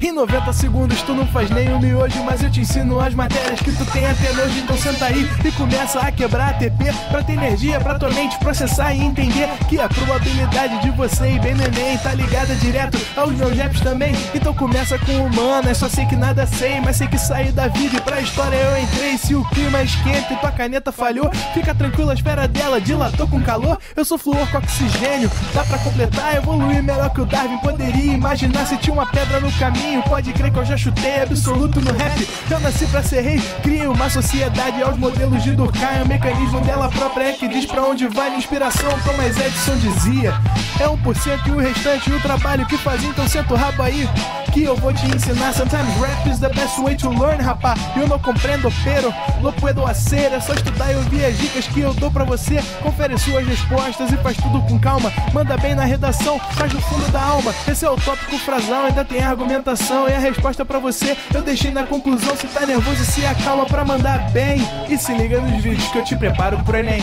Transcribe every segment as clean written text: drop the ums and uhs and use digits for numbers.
Em 90 segundos tu não faz nem um miojo, mas eu te ensino as matérias que tu tem até nojo. Então senta aí e começa a quebrar ATP pra ter energia pra tua mente processar e entender que a probabilidade de você ir bem no Enem tá ligada direto aos meus raps também. Então começa com humana, só sei que nada sei, mas sei que saí da vida e pra história eu entrei. Se o clima esquenta e tua caneta falhou, fica tranquilo, a esfera dela dilatou com calor. Eu sou flúor com oxigênio, dá pra completar, evoluir melhor que o Darwin poderia imaginar. Se tinha uma pedra no caminho, pode crer que eu já chutei absoluto no rap. Eu nasci pra ser rei, crio uma sociedade aos modelos de Durkheim. O mecanismo dela própria é que diz pra onde vai minha inspiração. Thomas Edison dizia, é 1% e o restante o trabalho que fazia. Então senta o rabo aí que eu vou te ensinar. Sometimes rap is the best way to learn, rapá. Eu não compreendo, pero não puedo hacer. É só estudar e ouvir as dicas que eu dou pra você. Confere suas respostas e faz tudo com calma. Manda bem na redação, faz no fundo da alma. Esse é o tópico frasal, ainda tem argumentação. E a resposta pra você eu deixei na conclusão. Se tá nervoso, se acalma pra mandar bem. E se liga nos vídeos que eu te preparo pro Enem.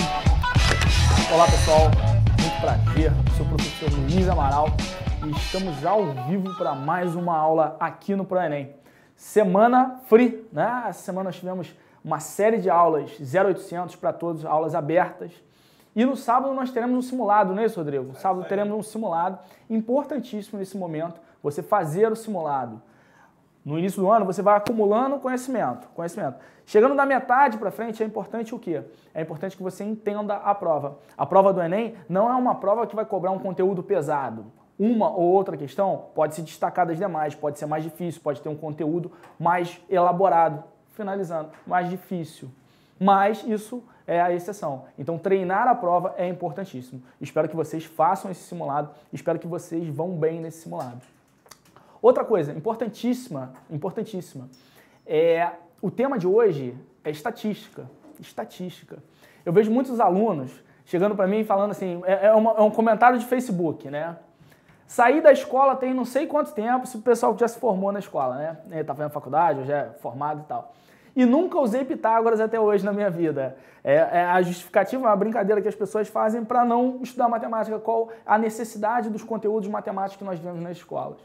Olá pessoal, muito prazer, sou o professor Luiz Amaral e estamos ao vivo para mais uma aula aqui no ProEnem. Semana free, né? Essa semana nós tivemos uma série de aulas 0800 para todos, aulas abertas. E no sábado nós teremos um simulado, não é isso, Rodrigo? No sábado teremos um simulado importantíssimo nesse momento, você fazer o simulado. No início do ano você vai acumulando conhecimento. Chegando da metade para frente é importante o quê? É importante que você entenda a prova. A prova do Enem não é uma prova que vai cobrar um conteúdo pesado. Uma ou outra questão pode se destacar das demais, pode ser mais difícil, pode ter um conteúdo mais elaborado. Finalizando, mais difícil. Mas isso é a exceção. Então treinar a prova é importantíssimo. Espero que vocês façam esse simulado, espero que vocês vão bem nesse simulado. Outra coisa importantíssima, o tema de hoje é estatística. Eu vejo muitos alunos chegando para mim e falando assim, é um comentário de Facebook, né? Saí da escola tem não sei quanto tempo, se o pessoal já se formou na escola, né? Ele tá fazendo faculdade, ou já é formado e tal. E nunca usei Pitágoras até hoje na minha vida. A justificativa, uma brincadeira que as pessoas fazem para não estudar matemática, qual a necessidade dos conteúdos matemáticos que nós vemos nas escolas.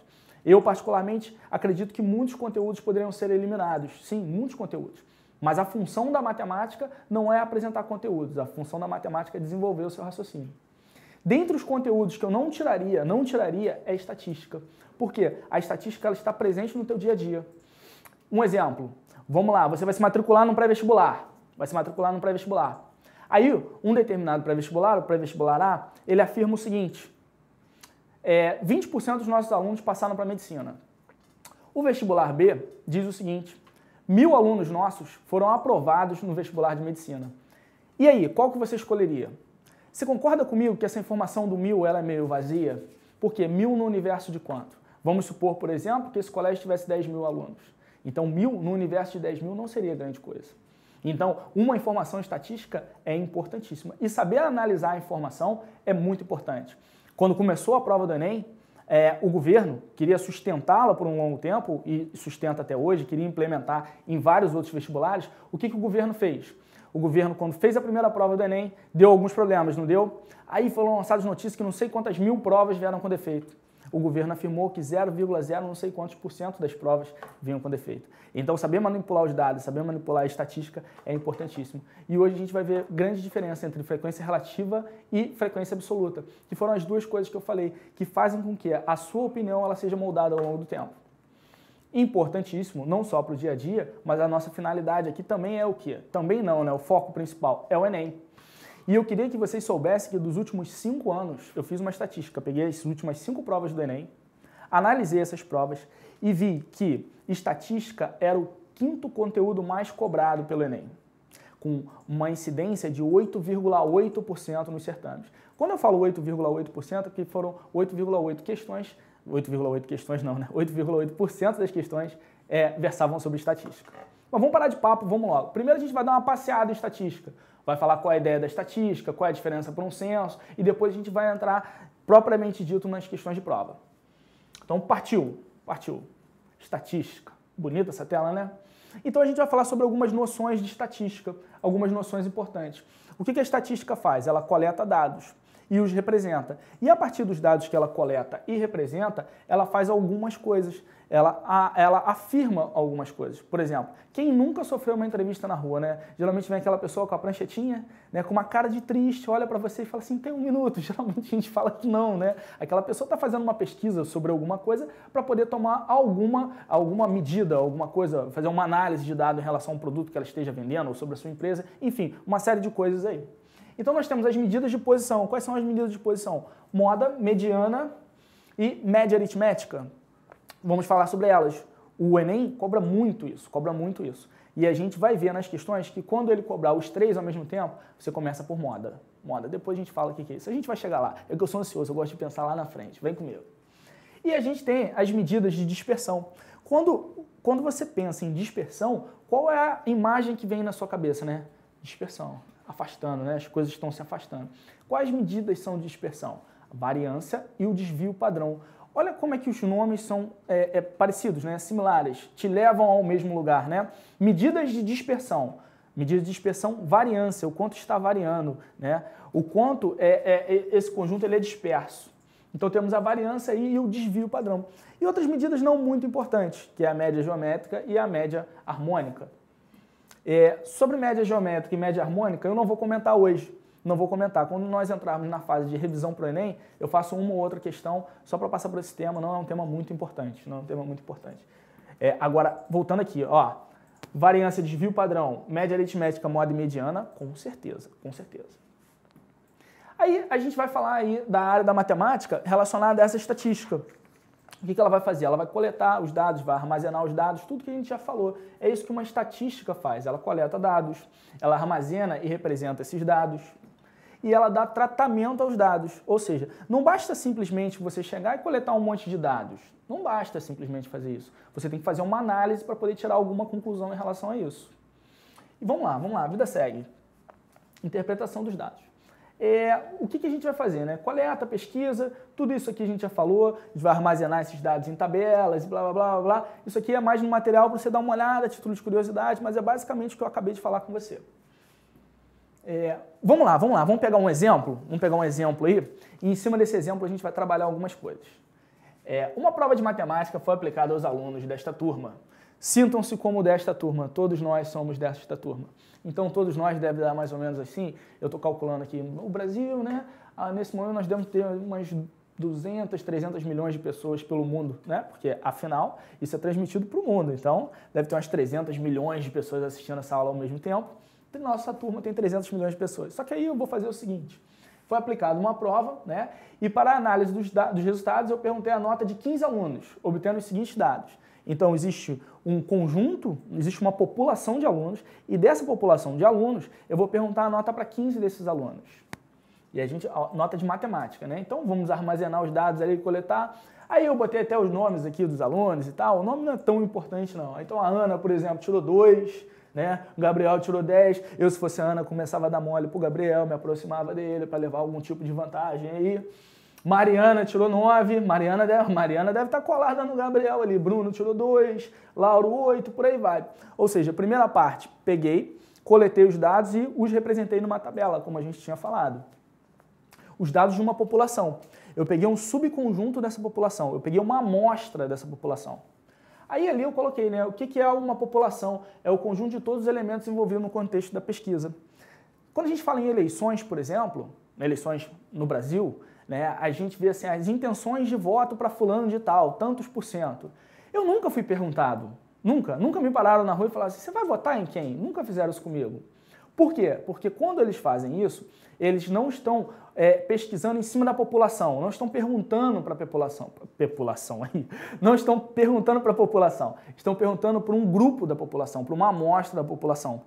Eu, particularmente, acredito que muitos conteúdos poderiam ser eliminados. Sim, muitos conteúdos. Mas a função da matemática não é apresentar conteúdos. A função da matemática é desenvolver o seu raciocínio. Dentre os conteúdos que eu não tiraria é estatística. Por quê? A estatística ela está presente no teu dia a dia. Um exemplo. Vamos lá, você vai se matricular num pré-vestibular. Aí, um determinado pré-vestibular, o pré-vestibular A, ele afirma o seguinte... 20% dos nossos alunos passaram para medicina. O vestibular B diz o seguinte, 1000 alunos nossos foram aprovados no vestibular de medicina. E aí, qual que você escolheria? Você concorda comigo que essa informação do 1000 ela é meio vazia? Por quê? 1000 no universo de quanto? Vamos supor, por exemplo, que esse colégio tivesse 10.000 alunos. Então, 1000 no universo de 10.000 não seria grande coisa. Então, uma informação estatística é importantíssima. E saber analisar a informação é muito importante. Quando começou a prova do Enem, o governo queria sustentá-la por um longo tempo, e sustenta até hoje, queria implementar em vários outros vestibulares. O que o governo fez? O governo, quando fez a primeira prova do Enem, deu alguns problemas, não deu? Aí foram lançadas notícias que não sei quantas mil provas vieram com defeito. O governo afirmou que 0,0 não sei quantos por cento das provas vinham com defeito. Então, saber manipular os dados, saber manipular a estatística é importantíssimo. E hoje a gente vai ver grande diferença entre frequência relativa e frequência absoluta, que foram as duas coisas que eu falei, que fazem com que a sua opinião ela seja moldada ao longo do tempo. Importantíssimo, não só para o dia a dia, mas a nossa finalidade aqui também é o quê? Também não, né? O foco principal é o Enem. E eu queria que vocês soubessem que dos últimos 5 anos eu fiz uma estatística, peguei as últimas 5 provas do Enem, analisei essas provas e vi que estatística era o 5º conteúdo mais cobrado pelo Enem, com uma incidência de 8,8% nos certames. Quando eu falo 8,8% é porque foram 8,8 questões, 8,8 questões não, né? 8,8% das questões versavam sobre estatística. Mas vamos parar de papo, vamos logo. Primeiro a gente vai dar uma passeada em estatística. Vai falar qual é a ideia da estatística, qual é a diferença para um censo, e depois a gente vai entrar propriamente dito nas questões de prova. Então partiu. Estatística. Bonita essa tela, né? Então a gente vai falar sobre algumas noções de estatística, algumas noções importantes. O que a estatística faz? Ela coleta dados e os representa. E a partir dos dados que ela coleta e representa, ela faz algumas coisas. ela afirma algumas coisas. Por exemplo, quem nunca sofreu uma entrevista na rua, né? Geralmente vem aquela pessoa com a pranchetinha, né? Com uma cara de triste, olha para você e fala assim, tem 1 minuto. Geralmente a gente fala que não, né? Aquela pessoa está fazendo uma pesquisa sobre alguma coisa para poder tomar alguma medida, alguma coisa, fazer uma análise de dado em relação a um produto que ela esteja vendendo ou sobre a sua empresa, enfim, uma série de coisas aí. Então nós temos as medidas de posição. Quais são as medidas de posição? Moda, mediana e média aritmética. Vamos falar sobre elas. O Enem cobra muito isso, cobra muito isso. E a gente vai ver nas questões que quando ele cobrar os 3 ao mesmo tempo, você começa por moda. Moda. Depois a gente fala o que é isso. A gente vai chegar lá. É que eu sou ansioso, eu gosto de pensar lá na frente. Vem comigo. E a gente tem as medidas de dispersão. Quando você pensa em dispersão, qual é a imagem que vem na sua cabeça, né? Dispersão. Afastando, né? As coisas estão se afastando. Quais medidas são de dispersão? A variância e o desvio padrão. Olha como é que os nomes são parecidos, né? Similares, te levam ao mesmo lugar, né? Medidas de dispersão. Medida de dispersão, variância, o quanto está variando, né? O quanto esse conjunto ele é disperso. Então temos a variância e o desvio padrão. E outras medidas não muito importantes, que é a média geométrica e a média harmônica. Sobre média geométrica e média harmônica, eu não vou comentar hoje. Não vou comentar. Quando nós entrarmos na fase de revisão para o Enem, eu faço uma ou outra questão só para passar por esse tema. Não é um tema muito importante. Não é um tema muito importante. Agora, voltando aqui, ó, variância, desvio padrão, média aritmética, moda e mediana, com certeza, com certeza. Aí a gente vai falar aí da área da matemática relacionada a essa estatística. O que ela vai fazer? Ela vai coletar os dados, vai armazenar os dados, tudo que a gente já falou. É isso que uma estatística faz. Ela coleta dados, ela armazena e representa esses dados e ela dá tratamento aos dados. Ou seja, não basta simplesmente você chegar e coletar um monte de dados. Não basta simplesmente fazer isso. Você tem que fazer uma análise para poder tirar alguma conclusão em relação a isso. E vamos lá, a vida segue. Interpretação dos dados. O que a gente vai fazer, né? Coleta, pesquisa, tudo isso aqui a gente já falou, a gente vai armazenar esses dados em tabelas, blá, blá, blá, blá. Isso aqui é mais um material para você dar uma olhada, a título de curiosidade, mas é basicamente o que eu acabei de falar com você. Vamos lá, vamos pegar um exemplo, aí, e em cima desse exemplo a gente vai trabalhar algumas coisas. Uma prova de matemática foi aplicada aos alunos desta turma. Sintam-se como desta turma, todos nós somos desta turma. Então, todos nós devem dar mais ou menos assim, eu estou calculando aqui, no Brasil, né? Nesse momento nós devemos ter umas 200, 300 milhões de pessoas pelo mundo, né? Porque, afinal, isso é transmitido para o mundo. Então, deve ter umas 300 milhões de pessoas assistindo essa aula ao mesmo tempo. Nossa turma tem 300 milhões de pessoas. Só que aí eu vou fazer o seguinte, foi aplicada uma prova, né? E para a análise dos resultados, eu perguntei a nota de 15 alunos, obtendo os seguintes dados. Então, existe um conjunto, existe uma população de alunos, e dessa população de alunos, eu vou perguntar a nota para 15 desses alunos. E a nota de matemática, né? Então, vamos armazenar os dados ali, coletar. Aí eu botei até os nomes aqui dos alunos e tal. O nome não é tão importante, não. Então, a Ana, por exemplo, tirou 2, né? O Gabriel tirou 10. Eu, se fosse a Ana, começava a dar mole pro Gabriel, me aproximava dele para levar algum tipo de vantagem aí. Mariana tirou 9, Mariana deve estar colada no Gabriel ali, Bruno tirou 2, Lauro 8, por aí vai. Ou seja, a primeira parte, peguei, coletei os dados e os representei numa tabela, como a gente tinha falado. Os dados de uma população. Eu peguei um subconjunto dessa população, eu peguei uma amostra dessa população. Aí ali eu coloquei, né, o que é uma população? É o conjunto de todos os elementos envolvidos no contexto da pesquisa. Quando a gente fala em eleições, por exemplo, eleições no Brasil, né, a gente vê assim, as intenções de voto para fulano de tal, tantos por cento. Eu nunca fui perguntado, nunca me pararam na rua e falaram assim, você vai votar em quem? Nunca fizeram isso comigo. Por quê? Porque quando eles fazem isso, eles não estão pesquisando em cima da população, não estão perguntando para a população, não estão perguntando para a população, estão perguntando para um grupo da população, para uma amostra da população.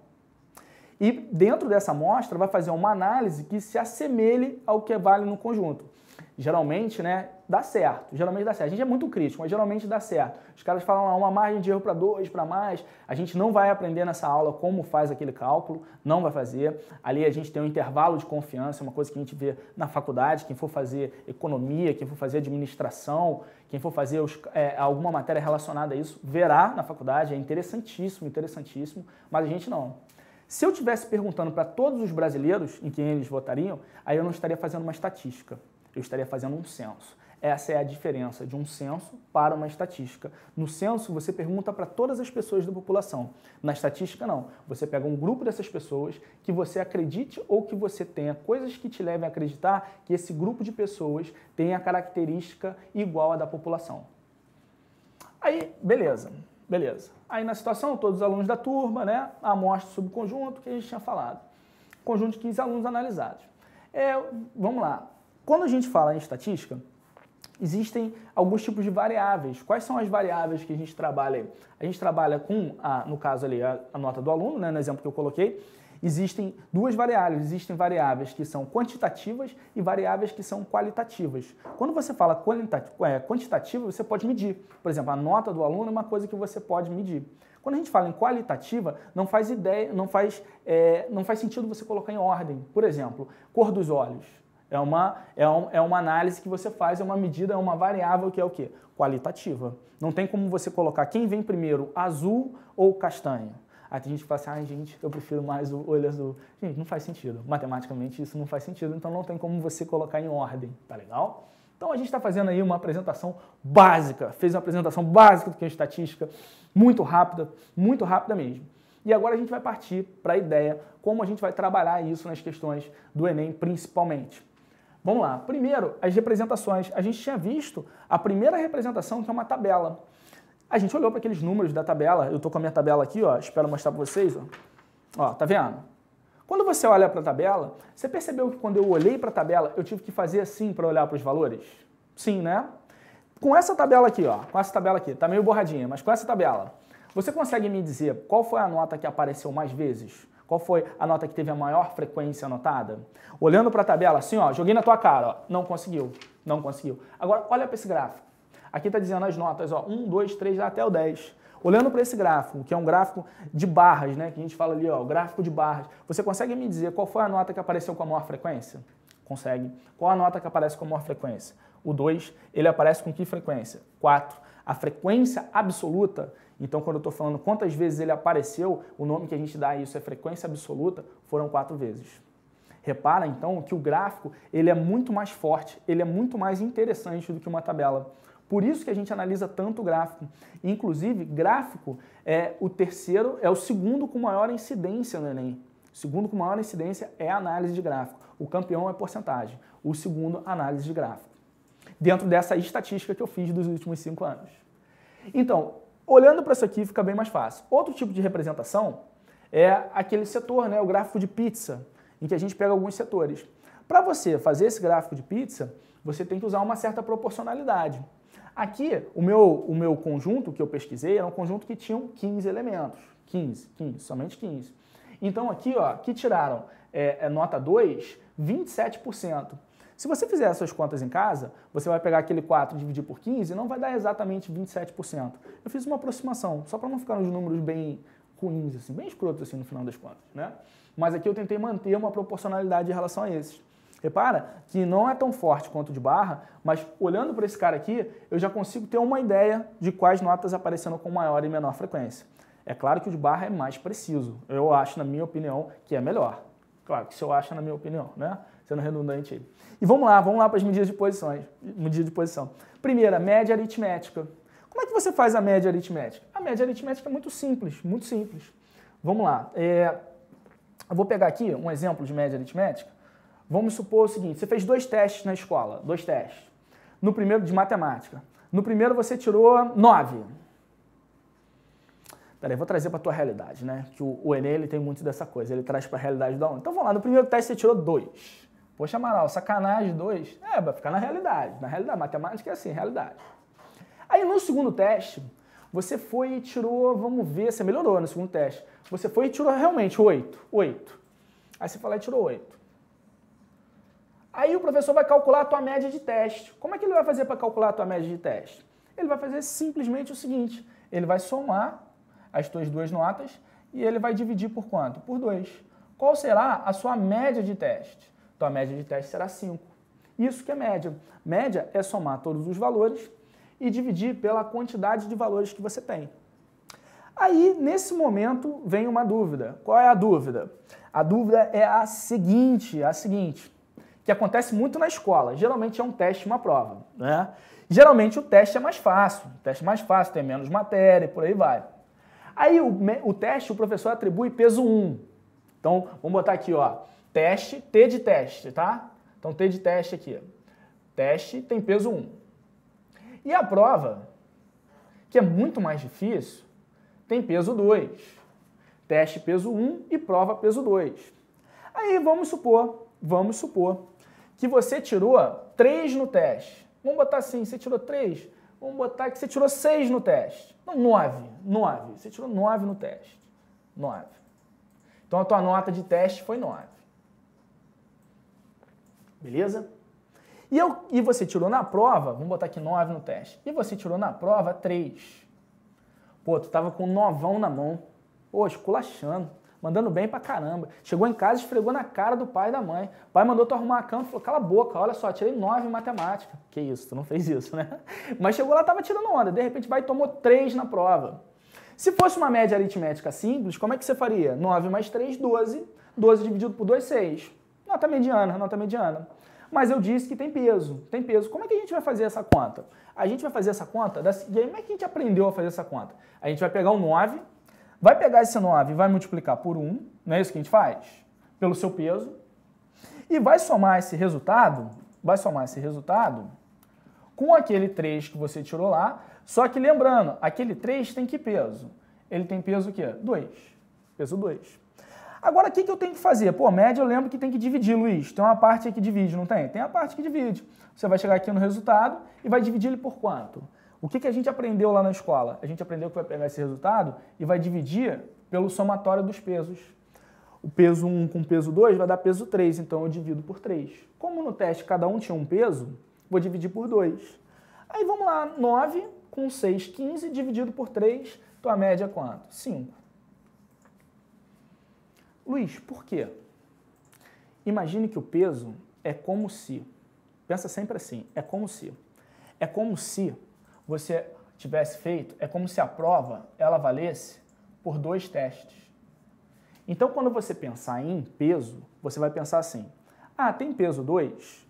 E dentro dessa amostra vai fazer uma análise que se assemelhe ao que vale no conjunto. Geralmente, né, dá certo. A gente é muito crítico, mas geralmente dá certo. Os caras falam lá, uma margem de erro para 2, para mais. A gente não vai aprender nessa aula como faz aquele cálculo, não vai fazer. Ali a gente tem um intervalo de confiança, uma coisa que a gente vê na faculdade, quem for fazer economia, quem for fazer administração, quem for fazer alguma matéria relacionada a isso, verá na faculdade, é interessantíssimo, mas a gente não. Se eu estivesse perguntando para todos os brasileiros em quem eles votariam, aí eu não estaria fazendo uma estatística, eu estaria fazendo um censo. Essa é a diferença de um censo para uma estatística. No censo, você pergunta para todas as pessoas da população. Na estatística, não. Você pega um grupo dessas pessoas que você acredite ou que você tenha coisas que te levem a acreditar que esse grupo de pessoas tem a característica igual à da população. Aí, beleza. Aí, na situação, todos os alunos da turma, né? A amostra subconjunto que a gente tinha falado. Conjunto de 15 alunos analisados. Vamos lá. Quando a gente fala em estatística, existem alguns tipos de variáveis. Quais são as variáveis que a gente trabalha aí? A gente trabalha com, no caso ali, a nota do aluno, né, no exemplo que eu coloquei. Existem duas variáveis. Existem variáveis que são quantitativas e variáveis que são qualitativas. Quando você fala quantitativa, você pode medir. Por exemplo, a nota do aluno é uma coisa que você pode medir. Quando a gente fala em qualitativa, não faz sentido você colocar em ordem. Por exemplo, cor dos olhos. É uma análise que você faz, é uma medida, é uma variável que é o quê? Qualitativa. Não tem como você colocar quem vem primeiro, azul ou castanho. Aí tem gente que fala assim, ai gente, eu prefiro mais o olho azul. Gente, não faz sentido. Matematicamente isso não faz sentido, então não tem como você colocar em ordem, tá legal? Então a gente está fazendo aí uma apresentação básica, fez uma apresentação básica do que é estatística, muito rápida mesmo. E agora a gente vai partir para a ideia, como a gente vai trabalhar isso nas questões do Enem principalmente. Vamos lá. Primeiro, as representações. A gente tinha visto a primeira representação, que é uma tabela. A gente olhou para aqueles números da tabela. Eu estou com a minha tabela aqui, ó. Espero mostrar para vocês. Ó, tá vendo? Quando você olha para a tabela, você percebeu que quando eu olhei para a tabela, eu tive que fazer assim para olhar para os valores? Sim, né? Com essa tabela aqui, ó. Com essa tabela aqui. Tá meio borradinha, mas com essa tabela, você consegue me dizer qual foi a nota que apareceu mais vezes? Qual foi a nota que teve a maior frequência anotada? Olhando para a tabela assim, ó, joguei na tua cara, ó, não conseguiu. Agora, olha para esse gráfico. Aqui está dizendo as notas, ó, 1, 2, 3, até o 10. Olhando para esse gráfico, que é um gráfico de barras, né, que a gente fala ali, ó, o gráfico de barras, você consegue me dizer qual foi a nota que apareceu com a maior frequência? Consegue. Qual a nota que aparece com a maior frequência? O 2, ele aparece com que frequência? 4. A frequência absoluta, então quando eu estou falando quantas vezes ele apareceu, o nome que a gente dá a isso é frequência absoluta, foram 4 vezes. Repara então que o gráfico ele é muito mais forte, ele é muito mais interessante do que uma tabela. Por isso que a gente analisa tanto o gráfico. Inclusive, gráfico é o segundo com maior incidência no Enem. O segundo com maior incidência é a análise de gráfico. O campeão é porcentagem. O segundo, análise de gráfico. Dentro dessa estatística que eu fiz dos últimos 5 anos. Então, olhando para isso aqui fica bem mais fácil. Outro tipo de representação é aquele setor, né, o gráfico de pizza, em que a gente pega alguns setores. Para você fazer esse gráfico de pizza, você tem que usar uma certa proporcionalidade. Aqui, o meu conjunto que eu pesquisei era um conjunto que tinha 15 elementos. 15, somente 15. Então aqui, ó, que tiraram nota 2, 27%. Se você fizer essas contas em casa, você vai pegar aquele 4 e dividir por 15 e não vai dar exatamente 27%. Eu fiz uma aproximação, só para não ficar nos números bem ruins, assim, bem escrotos assim, no final das contas, né? Mas aqui eu tentei manter uma proporcionalidade em relação a esses. Repara que não é tão forte quanto o de barra, mas olhando para esse cara aqui, eu já consigo ter uma ideia de quais notas aparecendo com maior e menor frequência. É claro que o de barra é mais preciso. Eu acho, na minha opinião, que é melhor. Claro que se eu acho, na minha opinião, né? Sendo redundante aí. E vamos lá para as medidas de posições. Medida de posição. Primeira, média aritmética. Como é que você faz a média aritmética? A média aritmética é muito simples, muito simples. Vamos lá. Eu vou pegar aqui um exemplo de média aritmética. Vamos supor o seguinte, você fez 2 testes na escola, 2 testes. No primeiro, de matemática. No primeiro você tirou 9. Peraí, vou trazer para a tua realidade, né? Que o Enem ele tem muito dessa coisa, ele traz para a realidade do aluno. Então vamos lá, no primeiro teste você tirou 2. Poxa, Amaral, sacanagem, 2. Vai ficar na realidade. Na realidade, matemática é assim, realidade. Aí no segundo teste, você foi e tirou, vamos ver, você melhorou no segundo teste. Você foi e tirou realmente 8. Aí você foi lá e tirou 8. Aí o professor vai calcular a tua média de teste. Como é que ele vai fazer para calcular a tua média de teste? Ele vai fazer simplesmente o seguinte, ele vai somar as tuas 2 notas e ele vai dividir por quanto? Por 2. Qual será a sua média de teste? Tua média de teste será 5. Isso que é média. Média é somar todos os valores e dividir pela quantidade de valores que você tem. Aí, nesse momento, vem uma dúvida. Qual é a dúvida? A dúvida é a seguinte. que acontece muito na escola. Geralmente é um teste, uma prova, né? Geralmente o teste é mais fácil. O teste é mais fácil, tem menos matéria e por aí vai. Aí o teste, o professor atribui peso 1. Então, vamos botar aqui, ó, teste, T de teste, tá? Então, T de teste aqui. Teste tem peso 1. E a prova, que é muito mais difícil, tem peso 2. Teste peso 1 e prova peso 2. Aí vamos supor que você tirou 3 no teste. Vamos botar assim, você tirou 3, vamos botar que você tirou 6 no teste. Não, 9. Você tirou 9 no teste. 9. Então a tua nota de teste foi 9. Beleza? E você tirou na prova, vamos botar aqui 9 no teste. E você tirou na prova 3. Pô, tu tava com um 9 na mão. Pô, esculachando. Mandando bem pra caramba. Chegou em casa e esfregou na cara do pai e da mãe. O pai mandou tu arrumar a cama e falou, cala a boca, olha só, tirei 9 em matemática. Que isso, tu não fez isso, né? Mas chegou lá, tava tirando onda. De repente vai e tomou 3 na prova. Se fosse uma média aritmética simples, como é que você faria? 9 mais 3, 12. 12 dividido por 2, 6. Nota mediana, nota mediana. Mas eu disse que tem peso, tem peso. Como é que a gente vai fazer essa conta? A gente vai fazer essa conta, e aí como é que a gente aprendeu a fazer essa conta? A gente vai pegar o 9, vai pegar esse 9 e vai multiplicar por 1, não é isso que a gente faz? Pelo seu peso, e vai somar esse resultado, com aquele 3 que você tirou lá, só que lembrando, aquele 3 tem que peso? Ele tem peso o quê? 2. Peso 2. Agora, o que eu tenho que fazer? Pô, média eu lembro que tem que dividir, Luiz. Tem uma parte aí que divide, não tem? Tem a parte que divide. Você vai chegar aqui no resultado e vai dividir ele por quanto? O que a gente aprendeu lá na escola? A gente aprendeu que vai pegar esse resultado e vai dividir pelo somatório dos pesos. O peso 1 com o peso 2 vai dar peso 3, então eu divido por 3. Como no teste cada um tinha um peso, vou dividir por 2. Aí vamos lá, 9 com 6, 15, dividido por 3, tua média é quanto? 5. Luiz, por quê? Imagine que o peso é como se, pensa sempre assim, é como se você tivesse feito, é como se a prova, ela valesse por 2 testes. Então, quando você pensar em peso, você vai pensar assim, tem peso 2?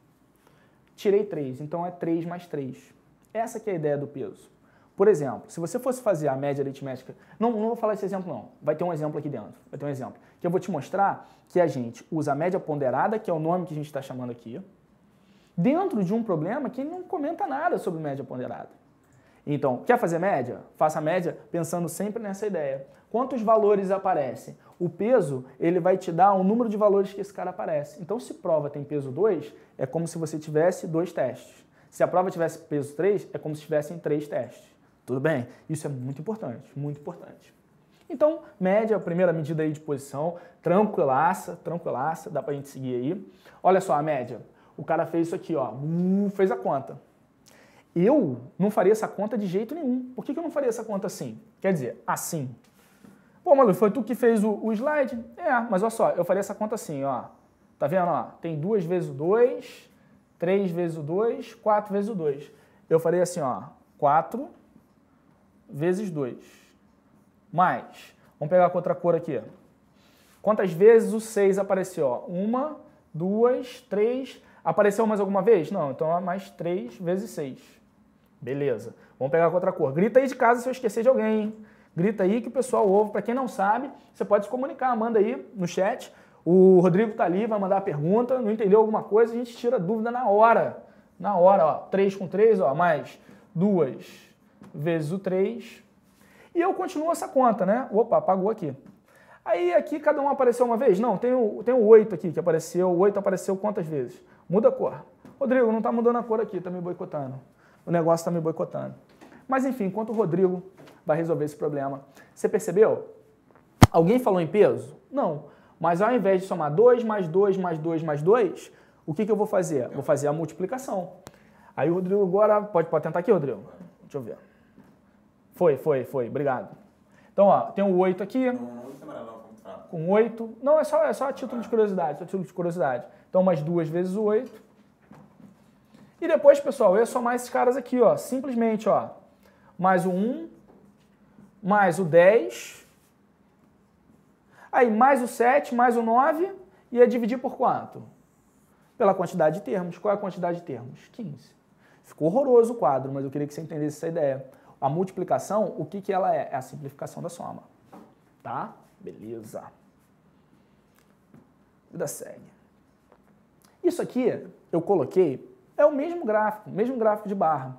Tirei 3, então é 3 mais 3. Essa que é a ideia do peso. Por exemplo, se você fosse fazer a média aritmética, não vou falar esse exemplo não, vai ter um exemplo aqui dentro, que eu vou te mostrar que a gente usa a média ponderada, que é o nome que a gente está chamando aqui, dentro de um problema que não comenta nada sobre média ponderada. Então, quer fazer média? Faça a média pensando sempre nessa ideia. Quantos valores aparecem? O peso, ele vai te dar o número de valores que esse cara aparece. Então, se prova tem peso 2, é como se você tivesse 2 testes. Se a prova tivesse peso 3, é como se tivessem 3 testes. Tudo bem? Isso é muito importante, muito importante. Então, média, a primeira medida aí de posição, tranquilaça, dá pra gente seguir aí. Olha só a média. O cara fez isso aqui, ó, fez a conta. Eu não faria essa conta de jeito nenhum. Por que eu não faria essa conta assim? Quer dizer, assim. Pô, Malu, foi tu que fez o slide? Mas olha só, eu faria essa conta assim, ó. Tá vendo, ó? Tem 2 vezes o 2, 3 vezes o 2, 4 vezes o 2. Eu faria assim, ó, 4 vezes 2. Mais, vamos pegar com outra cor aqui. Quantas vezes o 6 apareceu? 1, 2, 3. Apareceu mais alguma vez? Não, então é mais 3 vezes 6. Beleza. Vamos pegar com outra cor. Grita aí de casa se eu esquecer de alguém, hein? Grita aí que o pessoal ouve. Para quem não sabe, você pode se comunicar. Manda aí no chat. O Rodrigo tá ali, vai mandar a pergunta. Não entendeu alguma coisa, a gente tira a dúvida na hora. Na hora, ó. 3 com 3, ó, mais 2 vezes o 3. E eu continuo essa conta, né? Opa, apagou aqui. Aí aqui cada um apareceu uma vez? Não, tem o 8 aqui que apareceu. O 8 apareceu quantas vezes? Muda a cor. Rodrigo, não está mudando a cor aqui, está me boicotando. O negócio está me boicotando. Mas enfim, enquanto o Rodrigo vai resolver esse problema. Você percebeu? Alguém falou em peso? Não. Mas ao invés de somar 2 mais 2 mais 2 mais 2, o que eu vou fazer? Vou fazer a multiplicação. Aí o Rodrigo agora... Pode tentar aqui, Rodrigo? Deixa eu ver. Foi. Obrigado. Então, ó, tem o 8 aqui. Com 8. Não, é só a título de curiosidade. Então, mais 2 vezes o 8. E depois, pessoal, eu ia somar esses caras aqui, ó. Simplesmente, ó. Mais o 1, mais o 10. Aí, mais o 7, mais o 9. E ia dividir por quanto? pela quantidade de termos. Qual é a quantidade de termos? 15. Ficou horroroso o quadro, mas eu queria que você entendesse essa ideia. A multiplicação, o que, que ela é? É a simplificação da soma. Tá? Beleza. Vida segue. Isso aqui, eu coloquei, é o mesmo gráfico de barra.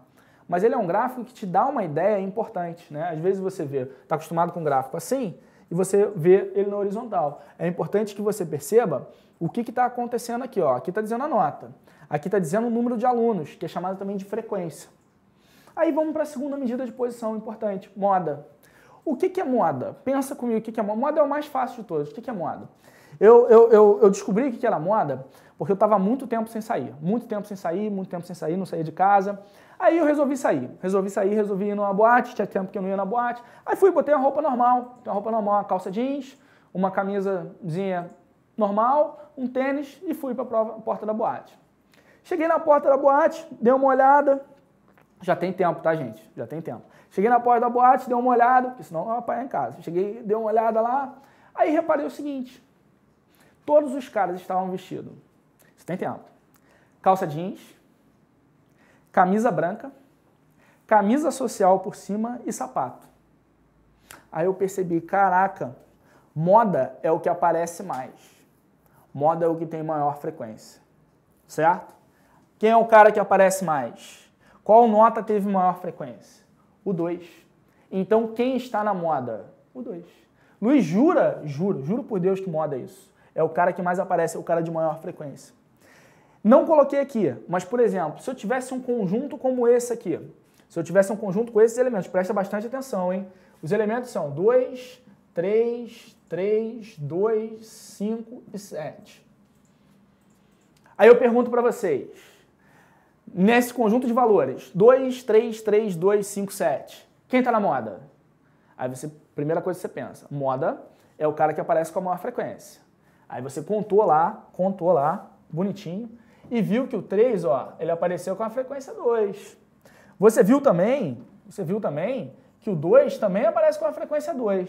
Mas ele é um gráfico que te dá uma ideia importante, né? Às vezes você está acostumado com um gráfico assim, e você vê ele na horizontal. É importante que você perceba o que está acontecendo aqui. Ó. Aqui está dizendo a nota. Aqui está dizendo o número de alunos, que é chamado também de frequência. Aí vamos para a segunda medida de posição importante, moda. O que é moda? Pensa comigo o que é moda. Moda é o mais fácil de todos. O que é moda? Eu descobri o que era moda porque eu estava muito tempo sem sair. Muito tempo sem sair, não saía de casa. Aí eu resolvi sair, resolvi ir numa boate, tinha tempo que eu não ia na boate. Aí fui, botei uma roupa normal, uma calça jeans, uma camisazinha normal, um tênis e fui para a porta da boate. Cheguei na porta da boate, dei uma olhada, já tem tempo, tá, gente? Já tem tempo. Cheguei na porta da boate, dei uma olhada, porque senão eu vou apanhar em casa. Cheguei, dei uma olhada lá, aí reparei o seguinte, todos os caras estavam vestidos, você tem tempo, calça jeans, camisa branca, camisa social por cima e sapato. Aí eu percebi, caraca, moda é o que aparece mais. Moda é o que tem maior frequência. Certo? Quem é o cara que aparece mais? Qual nota teve maior frequência? O 2. Então quem está na moda? O 2. Luiz, juro por Deus que moda é isso. É o cara que mais aparece, é o cara de maior frequência. Não coloquei aqui, mas, por exemplo, se eu tivesse um conjunto como esse aqui, se eu tivesse um conjunto com esses elementos, presta bastante atenção, hein? Os elementos são 2, 3, 3, 2, 5 e 7. Aí eu pergunto para vocês, nesse conjunto de valores, 2, 3, 3, 2, 5, 7, quem está na moda? Aí você, primeira coisa que você pensa, moda é o cara que aparece com a maior frequência. Aí você contou lá, bonitinho, e viu que o 3, ó, ele apareceu com a frequência 2. Você viu também que o 2 também aparece com a frequência 2.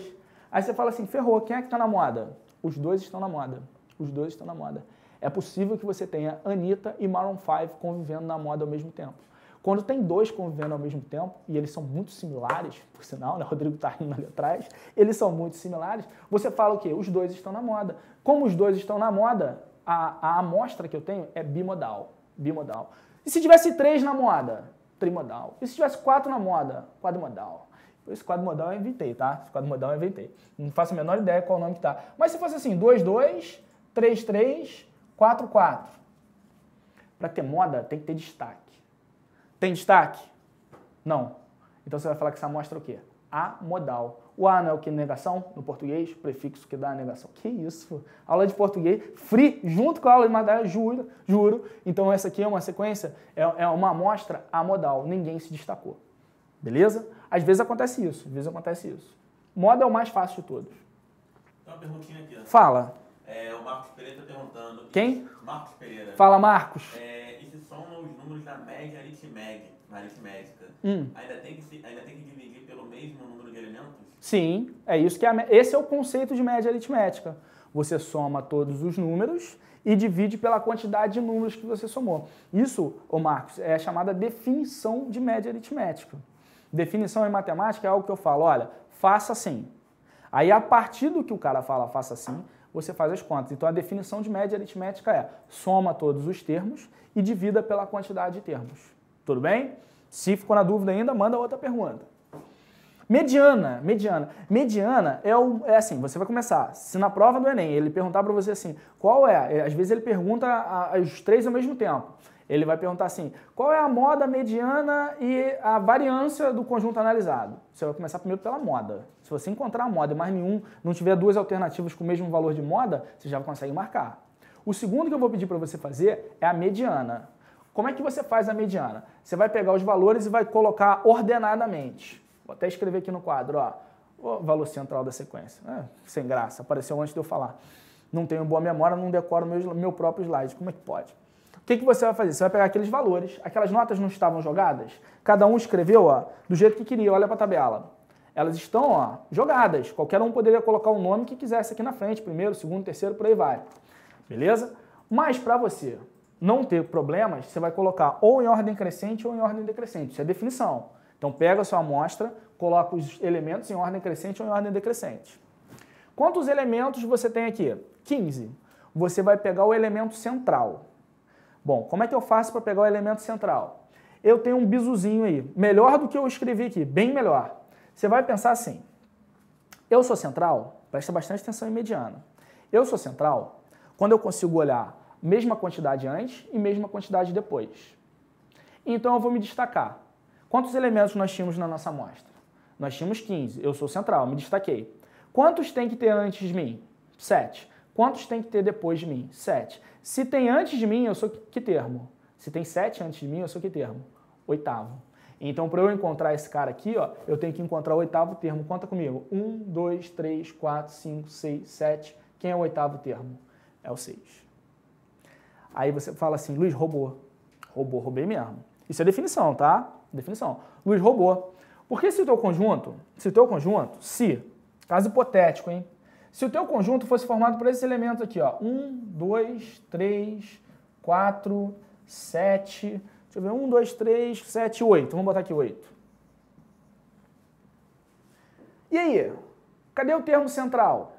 Aí você fala assim, ferrou, quem é que está na moda? Os dois estão na moda. Os dois estão na moda. É possível que você tenha Anitta e Maroon 5 convivendo na moda ao mesmo tempo. Quando tem dois convivendo ao mesmo tempo, e eles são muito similares, por sinal, né? O Rodrigo está rindo ali atrás, eles são muito similares, você fala o quê? Os dois estão na moda. Como os dois estão na moda, a amostra que eu tenho é bimodal. Bimodal. E se tivesse 3 na moda? Trimodal. E se tivesse 4 na moda? Quadrimodal. Esse quadrimodal eu inventei, tá? Esse quadrimodal eu inventei. Não faço a menor ideia qual o nome que tá. Mas se fosse assim, 2, 2, 3, 3, 4, 4. Para ter moda, tem que ter destaque. Tem destaque? Não. Então você vai falar que essa amostra é o quê? Amodal. O A não é o que? Negação? No português, prefixo que dá a negação. Que isso? Aula de português, free, junto com a aula de matemática, juro. Então essa aqui é uma sequência, é uma amostra amodal. Ninguém se destacou. Beleza? Às vezes acontece isso. Moda é o mais fácil de todos. Tem uma perguntinha aqui. Fala. O Marcos Pereira está perguntando. Quem? Marcos Pereira. Fala, Marcos. Esses são os números da média aritmética. Ainda tem que dividir pelo mesmo número de elementos? Sim, é isso que esse é o conceito de média aritmética. Você soma todos os números e divide pela quantidade de números que você somou. Isso, ô Marcos, é a chamada definição de média aritmética. Definição em matemática é algo que eu falo, olha, faça assim. Aí, a partir do que o cara fala, faça assim, você faz as contas. Então, a definição de média aritmética é soma todos os termos e divida pela quantidade de termos. Tudo bem? Se ficou na dúvida ainda, manda outra pergunta. Mediana. Mediana é assim, você vai começar, se na prova do Enem ele perguntar para você assim, qual é, às vezes ele pergunta os 3 ao mesmo tempo. Ele vai perguntar assim, qual é a moda, mediana e a variância do conjunto analisado? Você vai começar primeiro pela moda. Se você encontrar a moda e mais nenhum, não tiver 2 alternativas com o mesmo valor de moda, você já consegue marcar. O segundo que eu vou pedir para você fazer é a mediana. Como é que você faz a mediana? Você vai pegar os valores e vai colocar ordenadamente. Vou até escrever aqui no quadro, ó, o valor central da sequência. Sem graça, apareceu antes de eu falar. Não tenho boa memória, não decoro meu próprio slide. Como é que pode? O que você vai fazer? Você vai pegar aqueles valores, aquelas notas não estavam jogadas, cada um escreveu do jeito que queria, olha para a tabela. Elas estão jogadas, qualquer um poderia colocar o nome que quisesse aqui na frente, primeiro, segundo, terceiro, por aí vai. Beleza? Mas para você não ter problemas, você vai colocar ou em ordem crescente ou em ordem decrescente. Isso é definição. Então pega a sua amostra, coloca os elementos em ordem crescente ou em ordem decrescente. Quantos elementos você tem aqui? 15. Você vai pegar o elemento central. Bom, como é que eu faço para pegar o elemento central? Eu tenho um bizuzinho aí, melhor do que eu escrevi aqui, bem melhor. Você vai pensar assim, eu sou central, presta bastante atenção em mediana. Eu sou central quando eu consigo olhar mesma quantidade antes e mesma quantidade depois. Então eu vou me destacar. Quantos elementos nós tínhamos na nossa amostra? Nós tínhamos 15, eu sou central, me destaquei. Quantos tem que ter antes de mim? 7. Quantos tem que ter depois de mim? 7. Se tem antes de mim, eu sou que termo? Se tem 7 antes de mim, eu sou que termo? Oitavo. Então, para eu encontrar esse cara aqui, ó, eu tenho que encontrar o oitavo termo. Conta comigo. 1, 2, 3, 4, 5, 6, 7. Quem é o oitavo termo? É o 6. Aí você fala assim, Luiz, roubou. Roubei mesmo. Isso é definição, tá? Definição. Luiz, roubou. Porque se o teu conjunto, caso hipotético, hein? Se o teu conjunto fosse formado por esses elementos aqui, ó, 1, 2, 3, 4, 7, deixa eu ver, 1, 2, 3, 7, 8. Vamos botar aqui 8. E aí? Cadê o termo central?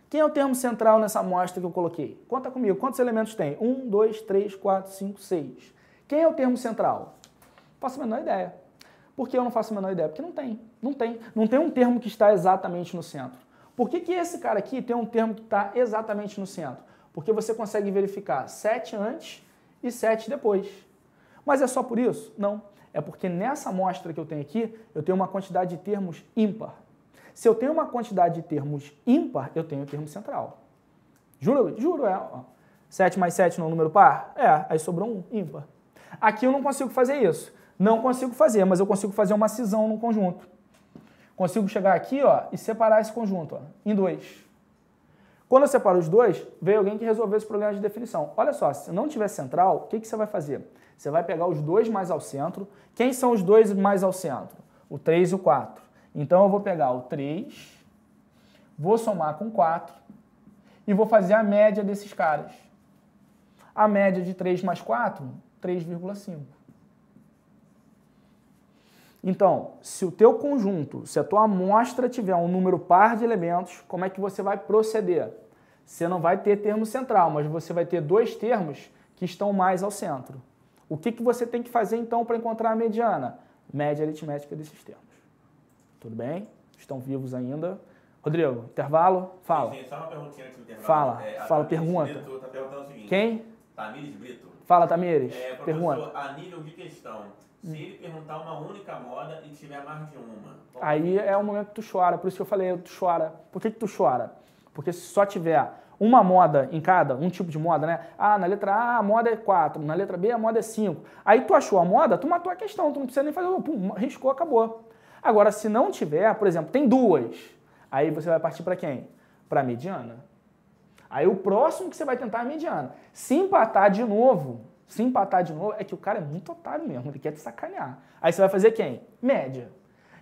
Quem é o termo central nessa amostra que eu coloquei? Conta comigo, quantos elementos tem? 1, 2, 3, 4, 5, 6. Quem é o termo central? Não faço a menor ideia. Por que eu não faço a menor ideia? Porque não tem. Não tem um termo que está exatamente no centro. Por que esse cara aqui tem um termo que está exatamente no centro? Porque você consegue verificar 7 antes e 7 depois. Mas é só por isso? Não. É porque nessa amostra que eu tenho aqui, eu tenho uma quantidade de termos ímpar. Se eu tenho uma quantidade de termos ímpar, eu tenho o termo central. Juro? Juro, é. 7 mais 7 no número par? É, aí sobrou um ímpar. Aqui eu não consigo fazer isso. Não consigo fazer, mas eu consigo fazer uma cisão no conjunto. Consigo chegar aqui, ó, e separar esse conjunto, ó, em 2. Quando eu separo os dois, veio alguém que resolveu esse problema de definição. Olha só, se não tiver central, o que você vai fazer? Você vai pegar os dois mais ao centro. Quem são os dois mais ao centro? O 3 e o 4. Então eu vou pegar o 3, vou somar com 4 e vou fazer a média desses caras. A média de 3 mais 4, 3,5. Então, se o teu conjunto, se a tua amostra tiver um número par de elementos, como é que você vai proceder? Você não vai ter termo central, mas você vai ter dois termos que estão mais ao centro. O que você tem que fazer então para encontrar a mediana? Média aritmética desses termos. Tudo bem? Estão vivos ainda? Rodrigo, intervalo? Fala. Sim, só uma perguntinha antes do intervalo. Fala, pergunta. Brito tá perguntando o seguinte. Quem? Tamires Brito. Fala, Tamires. Professor, pergunta. a nível de questão, se ele perguntar uma única moda e tiver mais de uma... Aí é o momento que tu chora, por isso que eu falei, tu chora. Por que tu chora? Porque se só tiver uma moda em cada, um tipo de moda, né? Ah, na letra A a moda é 4, na letra B a moda é 5. Aí tu achou a moda, tu matou a questão, tu não precisa nem fazer, pum, riscou, acabou. Agora, se não tiver, por exemplo, tem duas, aí você vai partir para quem? Para a mediana. Aí o próximo que você vai tentar é a mediana. Se empatar de novo, é que o cara é muito otário mesmo, ele quer te sacanear. Aí você vai fazer quem? Média.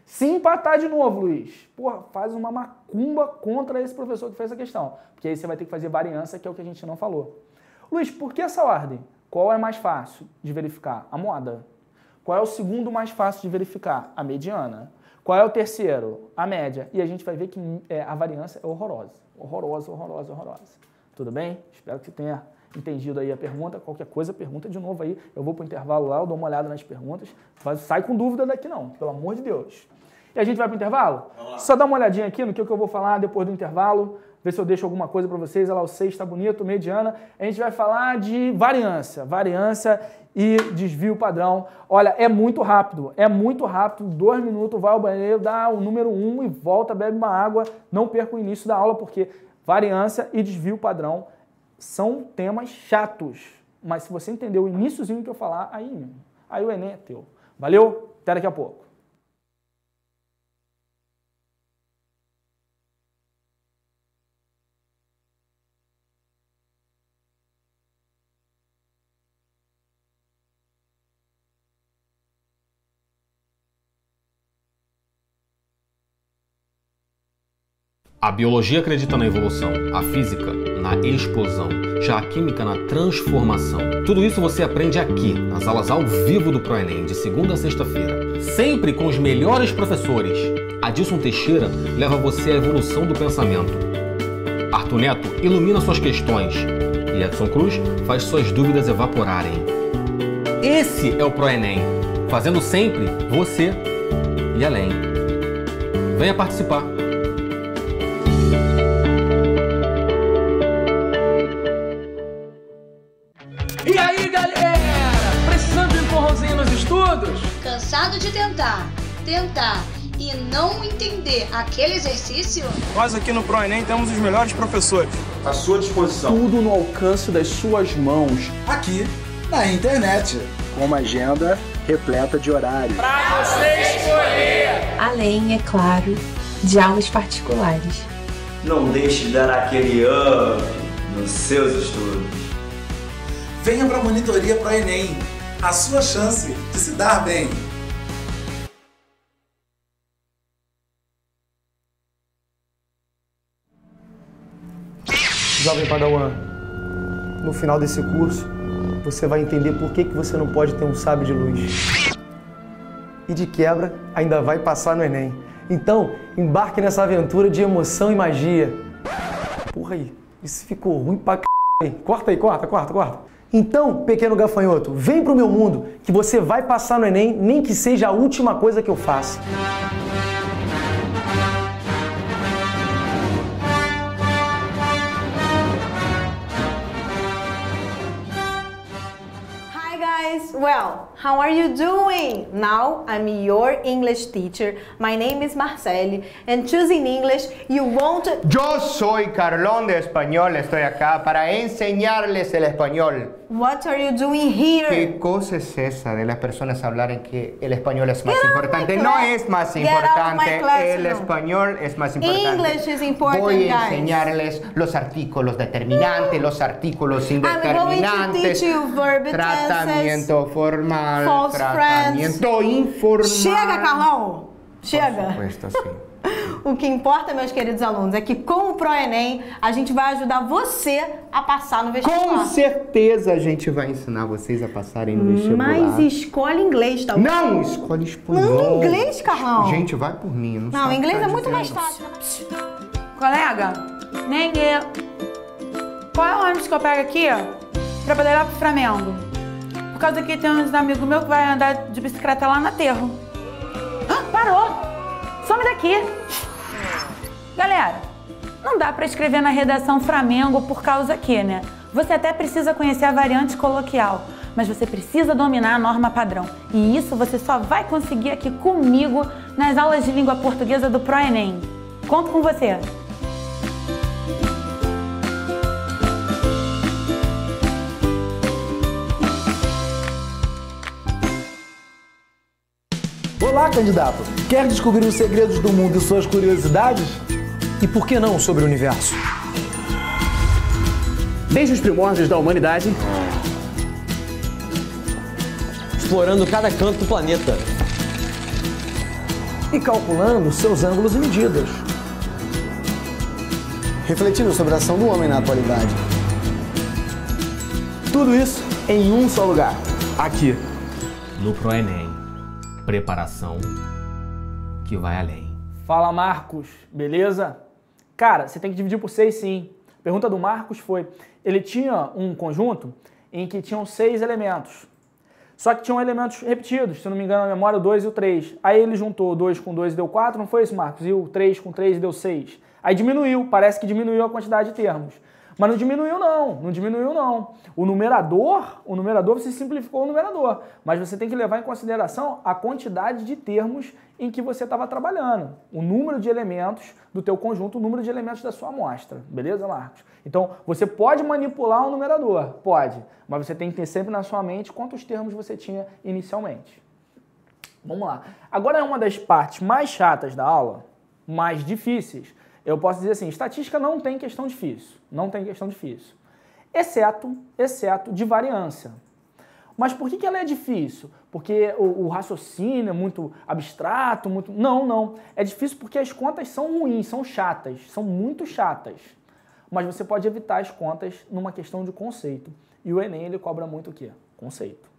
Se empatar de novo, Luiz, porra, faz uma macumba contra esse professor que fez essa questão. Porque aí você vai ter que fazer variância, que é o que a gente não falou. Luiz, por que essa ordem? Qual é mais fácil de verificar? A moda. Qual é o segundo mais fácil de verificar? A mediana. Qual é o terceiro? A média. E a gente vai ver que a variância é horrorosa. Horrorosa. Tudo bem? Espero que você tenha entendido aí a pergunta. Qualquer coisa, pergunta de novo aí. Eu vou para o intervalo lá, eu dou uma olhada nas perguntas. Sai com dúvida daqui não, pelo amor de Deus. E a gente vai para o intervalo? Só dá uma olhadinha aqui no que eu vou falar depois do intervalo. Ver se eu deixo alguma coisa para vocês. Olha lá, o 6 está bonito, mediana. A gente vai falar de variância e desvio padrão. Olha, é muito rápido, 2 minutos, vai ao banheiro, dá o número 1 e volta, bebe uma água. Não perca o início da aula, porque variância e desvio padrão são temas chatos. Mas se você entender o iniciozinho que eu falar, aí o Enem é teu. Valeu? Até daqui a pouco. A biologia acredita na evolução, a física na explosão, já a química na transformação. Tudo isso você aprende aqui, nas aulas ao vivo do ProEnem, de segunda a sexta-feira. Sempre com os melhores professores. Adilson Teixeira leva você à evolução do pensamento. Arthur Neto ilumina suas questões. E Edson Cruz faz suas dúvidas evaporarem. Esse é o ProEnem, fazendo sempre você e além. Venha participar! E aí, galera? Precisando de um empurrãozinho nos estudos? Cansado de tentar e não entender aquele exercício? Nós aqui no ProEnem temos os melhores professores à sua disposição. Tudo no alcance das suas mãos. Aqui na internet. Com uma agenda repleta de horários. Pra você escolher! Além, é claro, de aulas particulares. Não deixe de dar aquele up nos seus estudos. Venha para a monitoria ProEnem, a sua chance de se dar bem. Jovem Padawan, no final desse curso, você vai entender por que você não pode ter um sábio de luz. E de quebra, ainda vai passar no Enem. Então, embarque nessa aventura de emoção e magia. Porra aí, isso ficou ruim pra c... Corta aí, corta. Então, pequeno gafanhoto, vem pro meu mundo, que você vai passar no Enem, nem que seja a última coisa que eu faça. Well, how are you doing? Now I'm your English teacher. My name is Marceli, and choosing English, you won't... Yo soy Carlón de Español, estoy acá para enseñarles el español. What are you doing here? ¿Qué cosa es esa de las personas hablar en que el español es más importante? No es más importante, el español es más importante. English is important, Voy a enseñarles los artículos determinantes, los artículos indeterminantes, tratamiento formal, false tratamiento informal. Chega, Carlão! Chega! Por supuesto, sim. O que importa, meus queridos alunos, é que com o ProEnem a gente vai ajudar você a passar no vestibular. Com certeza a gente vai ensinar vocês a passarem no vestibular. Mas escolhe inglês, tá bom? Não, escolhe espanhol. Não, inglês, Carlão. Gente, vai por mim. Não, inglês é muito mais fácil. Colega, nem eu. Qual é o ônibus que eu pego aqui pra poder ir lá pro Flamengo? Por causa que tem uns amigos meus que vai andar de bicicleta lá no aterro. Parou! Some daqui! Galera, não dá pra escrever na redação Flamengo por causa que, né? Você até precisa conhecer a variante coloquial, mas você precisa dominar a norma padrão. E isso você só vai conseguir aqui comigo nas aulas de língua portuguesa do ProEnem. Conto com você! Olá, candidato! Quer descobrir os segredos do mundo e suas curiosidades? E por que não sobre o universo? Desde os primórdios da humanidade, explorando cada canto do planeta e calculando seus ângulos e medidas, refletindo sobre a ação do homem na atualidade. Tudo isso em um só lugar, aqui no ProEnem. Preparação que vai além. Fala, Marcos, beleza? Cara, você tem que dividir por 6 sim. A pergunta do Marcos foi, ele tinha um conjunto em que tinham 6 elementos. Só que tinham elementos repetidos, se não me engano, a memória, o 2 e o 3. Aí ele juntou o 2 com 2 e deu 4, não foi isso, Marcos? E o 3 com 3 e deu 6. Aí diminuiu, parece que diminuiu a quantidade de termos. Mas não diminuiu não. O numerador você simplificou o numerador, mas você tem que levar em consideração a quantidade de termos em que você estava trabalhando, o número de elementos do teu conjunto, o número de elementos da sua amostra, beleza, Marcos? Então, você pode manipular o numerador, pode, mas você tem que ter sempre na sua mente quantos termos você tinha inicialmente. Vamos lá. Agora é uma das partes mais chatas da aula, mais difíceis. Eu posso dizer assim, estatística não tem questão difícil, exceto de variância. Mas por que ela é difícil? Porque o raciocínio é muito abstrato, muito... Não. É difícil porque as contas são ruins, são chatas, são muito chatas. Mas você pode evitar as contas numa questão de conceito. E o Enem, ele cobra muito o quê? Conceito.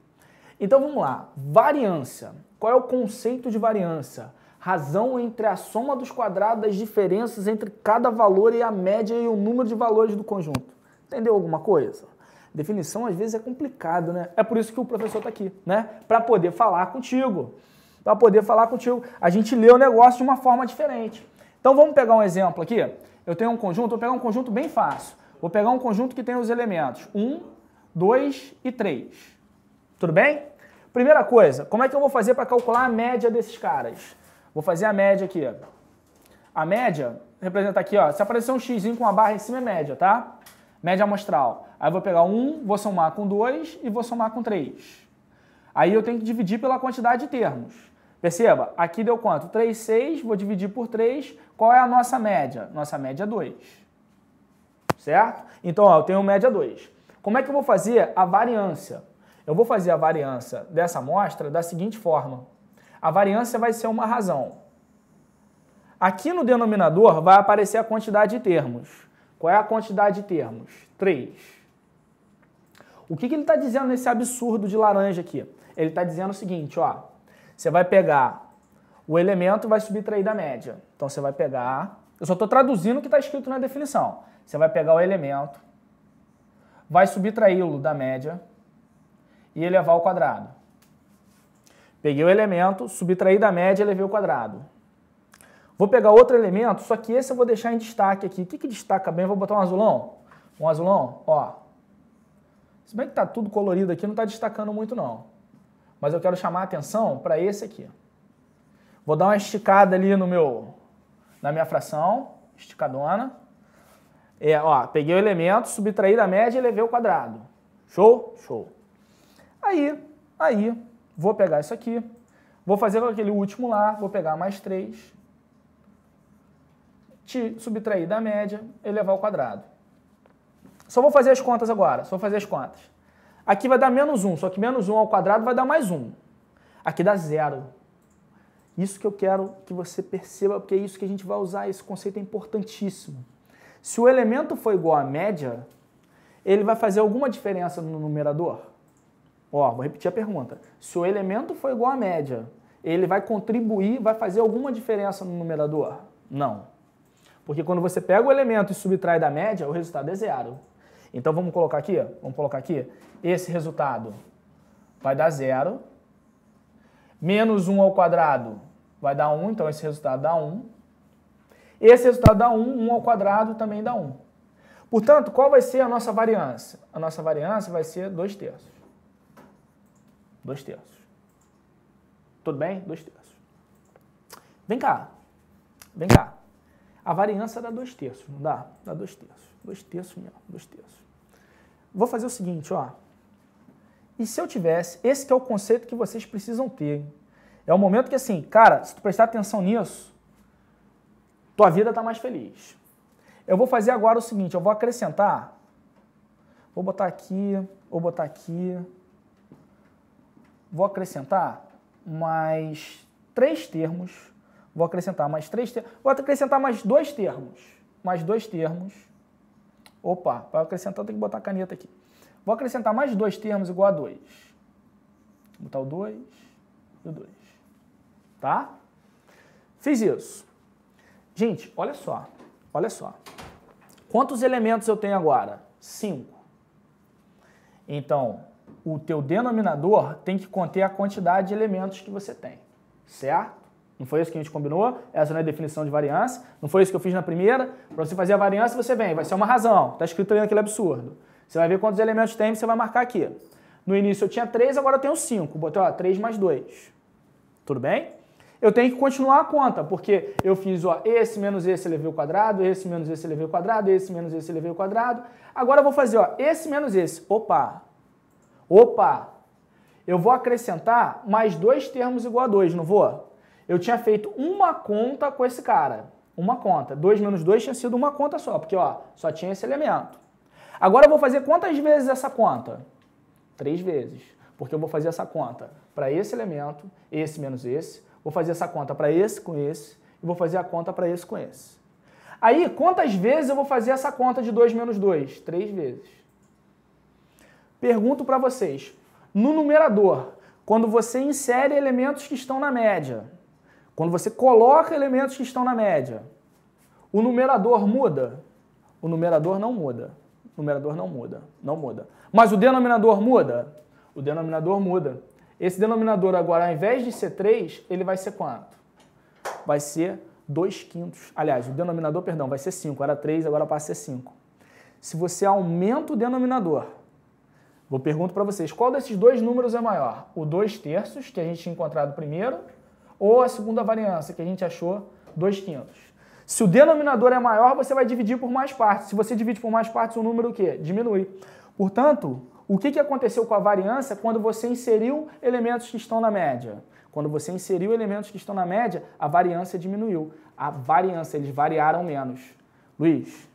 Então vamos lá. Variância. Qual é o conceito de variância? Razão entre a soma dos quadrados das diferenças entre cada valor e a média e o número de valores do conjunto. Entendeu alguma coisa? Definição às vezes é complicado, né? É por isso que o professor está aqui, né? Para poder falar contigo. Para poder falar contigo. A gente lê o negócio de uma forma diferente. Então vamos pegar um exemplo aqui. Eu tenho um conjunto, vou pegar um conjunto bem fácil. Vou pegar um conjunto que tem os elementos 1, 2 e 3. Tudo bem? Primeira coisa, como é que eu vou fazer para calcular a média desses caras? Vou fazer a média aqui. A média representa aqui, ó. Se aparecer um x com uma barra em cima é média, tá? Média amostral. Aí eu vou pegar 1, vou somar com 2 e vou somar com 3. Aí eu tenho que dividir pela quantidade de termos. Perceba, aqui deu quanto? 3, 6, vou dividir por 3. Qual é a nossa média? Nossa média é 2. Certo? Então, ó, eu tenho média 2. Como é que eu vou fazer a variância? Eu vou fazer a variância dessa amostra da seguinte forma. A variância vai ser uma razão. Aqui no denominador vai aparecer a quantidade de termos. Qual é a quantidade de termos? 3. O que ele está dizendo nesse absurdo de laranja aqui? Ele está dizendo o seguinte, ó. Você vai pegar o elemento e vai subtrair da média. Então você vai pegar... Eu só estou traduzindo o que está escrito na definição. Você vai pegar o elemento, vai subtraí-lo da média e elevar ao quadrado. Peguei o elemento, subtraí da média e elevei ao quadrado. Vou pegar outro elemento, só que esse eu vou deixar em destaque aqui. O que destaca bem? Vou botar um azulão. Um azulão, ó. Se bem que está tudo colorido aqui, não está destacando muito não. Mas eu quero chamar a atenção para esse aqui. Vou dar uma esticada ali na minha fração, esticadona. Ó, peguei o elemento, subtraí da média e elevei ao quadrado. Show? Show. Aí, vou pegar isso aqui, vou fazer aquele último lá, vou pegar mais 3, subtrair da média, elevar ao quadrado. Só vou fazer as contas agora, Aqui vai dar menos 1, só que menos 1 ao quadrado vai dar mais 1. Aqui dá 0. Isso que eu quero que você perceba, porque é isso que a gente vai usar, esse conceito é importantíssimo. Se o elemento for igual à média, ele vai fazer alguma diferença no numerador? Ó, vou repetir a pergunta. Se o elemento for igual à média, ele vai contribuir, vai fazer alguma diferença no numerador? Não. Porque quando você pega o elemento e subtrai da média, o resultado é 0. Então vamos colocar aqui, esse resultado vai dar 0. Menos 1 ao quadrado vai dar 1, então esse resultado dá 1. Esse resultado dá 1, 1 ao quadrado também dá 1. Portanto, qual vai ser a nossa variância? A nossa variância vai ser 2/3. 2/3. Tudo bem? 2/3. Vem cá. A variância dá 2/3, não dá? Dá 2/3. 2/3 mesmo, 2/3. Vou fazer o seguinte, ó. E se eu tivesse, esse que é o conceito que vocês precisam ter, hein? É o momento que assim, cara, se tu prestar atenção nisso, tua vida tá mais feliz. Eu vou fazer agora o seguinte, eu vou acrescentar, vou botar aqui, vou acrescentar mais 3 termos, vou acrescentar mais 2 termos, Opa, para acrescentar eu tenho que botar a caneta aqui. Vou acrescentar mais 2 termos igual a 2. Vou botar o 2 e o 2. Tá? Fiz isso. Gente, olha só. Quantos elementos eu tenho agora? 5. Então, o teu denominador tem que conter a quantidade de elementos que você tem. Certo? Não foi isso que a gente combinou? Essa não é a definição de variância. Não foi isso que eu fiz na primeira. Para você fazer a variância, você vai ser uma razão. Está escrito ali naquele absurdo. Você vai ver quantos elementos tem e você vai marcar aqui. No início eu tinha 3, agora eu tenho 5. Botei, ó, 3 mais 2. Tudo bem? Eu tenho que continuar a conta, porque eu fiz, ó, esse menos esse elevei ao quadrado, esse menos esse elevei ao quadrado, esse menos esse elevei ao quadrado. Agora eu vou fazer, ó, esse menos esse. Opa! Eu vou acrescentar mais 2 termos igual a 2, não vou? Eu tinha feito uma conta com esse cara. Uma conta. 2 menos 2 tinha sido uma conta só, porque ó, só tinha esse elemento. Agora eu vou fazer quantas vezes essa conta? 3 vezes. porque eu vou fazer essa conta para esse elemento, esse menos esse, vou fazer essa conta para esse com esse, e vou fazer a conta para esse com esse. Aí, quantas vezes eu vou fazer essa conta de 2 menos 2? 3 vezes. Pergunto para vocês, no numerador, quando você insere elementos que estão na média, quando você coloca elementos que estão na média, o numerador muda? O numerador não muda. O numerador não muda. Não muda. Mas o denominador muda? O denominador muda. Esse denominador agora, ao invés de ser 3, ele vai ser quanto? Vai ser 2/5. Aliás, o denominador, perdão, vai ser 5. Era 3, agora passa a ser 5. Se você aumenta o denominador, vou perguntar para vocês, qual desses dois números é maior? O 2/3, que a gente tinha encontrado primeiro, ou a segunda variância, que a gente achou 2/5? Se o denominador é maior, você vai dividir por mais partes. Se você divide por mais partes, o número o quê? Diminui. Portanto, o que aconteceu com a variância quando você inseriu elementos que estão na média? Quando você inseriu elementos que estão na média, a variância diminuiu. A variância, eles variaram menos. Luiz,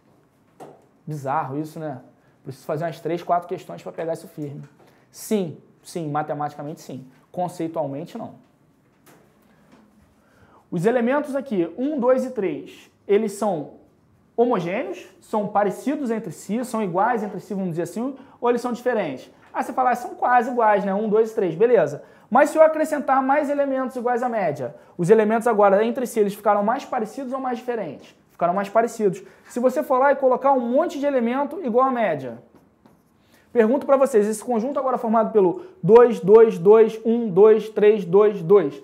bizarro isso, né? Preciso fazer umas 3, 4 questões para pegar isso firme. Sim, sim, matematicamente sim. Conceitualmente não. Os elementos aqui, 1, 2 e 3, eles são homogêneos, são parecidos entre si, são iguais entre si, vamos dizer assim, ou eles são diferentes? Ah, você fala, são quase iguais, né? 1, 2 e 3, beleza. Mas se eu acrescentar mais elementos iguais à média, os elementos agora entre si, eles ficaram mais parecidos ou mais diferentes? Ficaram mais parecidos. Se você for lá e colocar um monte de elemento igual à média, pergunto para vocês, esse conjunto agora formado pelo 2, 2, 2, 1, 2, 3, 2, 2,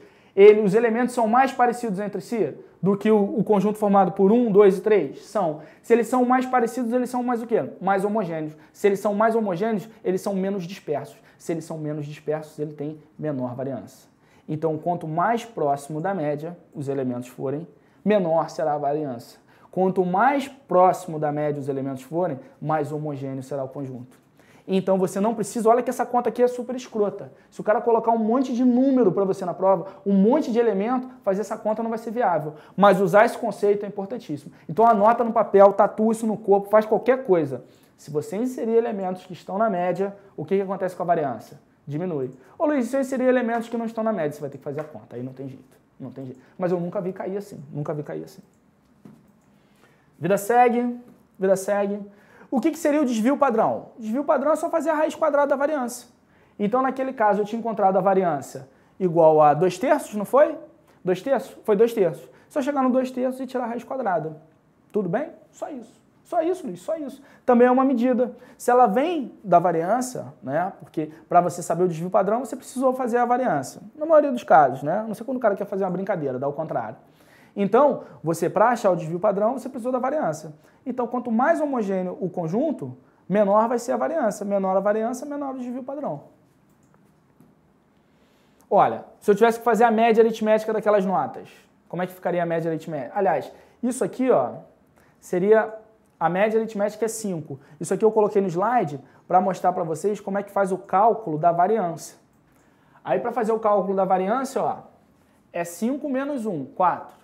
os elementos são mais parecidos entre si do que o conjunto formado por 1, 2 e 3? São. Se eles são mais parecidos, eles são mais o quê? Mais homogêneos. Se eles são mais homogêneos, eles são menos dispersos. Se eles são menos dispersos, ele tem menor variância. Então, quanto mais próximo da média os elementos forem, menor será a variância. Quanto mais próximo da média os elementos forem, mais homogêneo será o conjunto. Então você não precisa, olha que essa conta aqui é super escrota. Se o cara colocar um monte de número para você na prova, um monte de elemento, fazer essa conta não vai ser viável. Mas usar esse conceito é importantíssimo. Então anota no papel, tatua isso no corpo, faz qualquer coisa. Se você inserir elementos que estão na média, o que acontece com a variância? Diminui. Ô Luiz, se eu inserir elementos que não estão na média, você vai ter que fazer a conta. Aí não tem jeito. Não tem jeito. Mas eu nunca vi cair assim. Nunca vi cair assim. Vida segue. Vida segue. O que seria o desvio padrão? O desvio padrão é só fazer a raiz quadrada da variância. Então, naquele caso, eu tinha encontrado a variância igual a 2/3, não foi? 2/3? Foi 2/3. Só chegar no 2/3 e tirar a raiz quadrada. Tudo bem? Só isso. Só isso, Luiz, só isso. Também é uma medida. Se ela vem da variância, né? Porque para você saber o desvio padrão, você precisou fazer a variância. Na maioria dos casos, né? Não sei quando o cara quer fazer uma brincadeira, dá o contrário. Então, você, para achar o desvio padrão, você precisou da variância. Então, quanto mais homogêneo o conjunto, menor vai ser a variância. Menor a variância, menor o desvio padrão. Olha, se eu tivesse que fazer a média aritmética daquelas notas, como é que ficaria a média aritmética? Aliás, isso aqui, ó, seria a média aritmética é 5. Isso aqui eu coloquei no slide para mostrar para vocês como é que faz o cálculo da variância. Aí, para fazer o cálculo da variância, ó, é 5 menos 1, 4.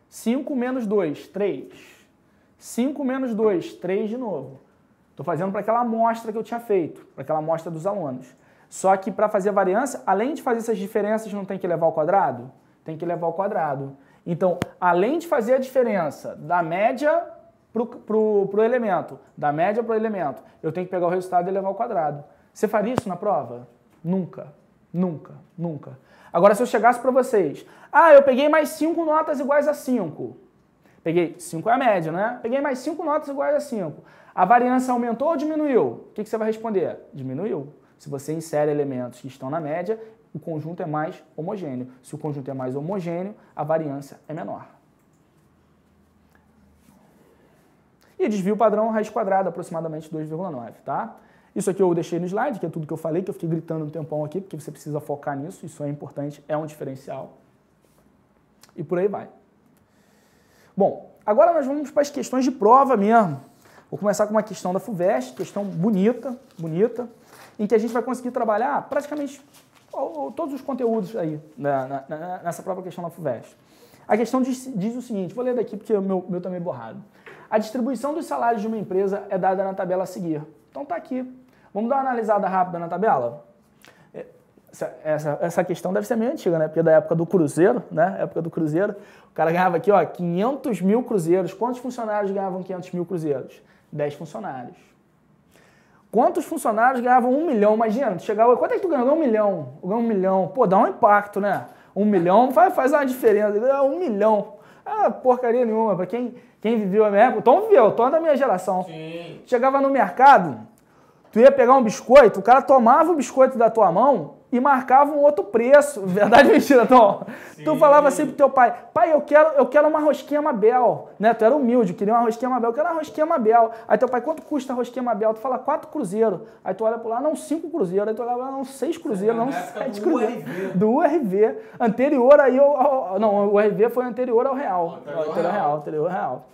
5 menos 2, 3. 5 menos 2, 3 de novo. Estou fazendo para aquela amostra que eu tinha feito, para aquela amostra dos alunos. Só que para fazer a variância, além de fazer essas diferenças, não tem que levar ao quadrado? Tem que levar ao quadrado. Então, além de fazer a diferença da média pro elemento, da média para o elemento, eu tenho que pegar o resultado e levar ao quadrado. Você faria isso na prova? Nunca, nunca, nunca. Agora, se eu chegasse para vocês, eu peguei mais 5 notas iguais a 5. Peguei, 5 é a média, né? Peguei mais 5 notas iguais a 5. A variância aumentou ou diminuiu? O que você vai responder? Diminuiu. Se você insere elementos que estão na média, o conjunto é mais homogêneo. Se o conjunto é mais homogêneo, a variância é menor. E desvio padrão, raiz quadrada, aproximadamente 2,9, tá? Isso aqui eu deixei no slide, que é tudo que eu falei, que eu fiquei gritando um tempão aqui, porque você precisa focar nisso, isso é importante, é um diferencial. E por aí vai. Bom, agora nós vamos para as questões de prova mesmo. Vou começar com uma questão da FUVEST, questão bonita, bonita, em que a gente vai conseguir trabalhar praticamente todos os conteúdos aí nessa própria questão da FUVEST. A questão diz o seguinte, vou ler daqui porque o meu está meio borrado. A distribuição dos salários de uma empresa é dada na tabela a seguir. Então tá aqui. Vamos dar uma analisada rápida na tabela? Essa questão deve ser meio antiga, né? Porque da época do Cruzeiro, né? Época do Cruzeiro, o cara ganhava aqui, ó, 500 mil cruzeiros. Quantos funcionários ganhavam 500 mil cruzeiros? 10 funcionários. Quantos funcionários ganhavam 1 milhão? Imagina, tu chegava, quanto é que tu ganhou? 1 milhão. Ganhou 1 milhão. Pô, dá um impacto, né? 1 milhão faz uma diferença. 1 milhão. Ah, porcaria nenhuma. Pra quem viveu a minha época, Tom viveu, Tom é da minha geração. Sim. Chegava no mercado, tu ia pegar um biscoito, o cara tomava o biscoito da tua mão e marcava um outro preço. Verdade ou mentira, Tom? Sim. Tu falava assim pro teu pai, eu quero uma rosquinha Mabel. Né? Tu era humilde, queria uma rosquinha Mabel, eu quero uma rosquinha Mabel. Aí teu pai, quanto custa a rosquinha Mabel? Tu fala 4 cruzeiros. Aí tu olha pro lá, não, 5 cruzeiros. Aí tu olha lá, não, 6 cruzeiros, não, 7 cruzeiros. Do URV. Anterior aí não, o URV foi anterior ao real. Anterior ao real.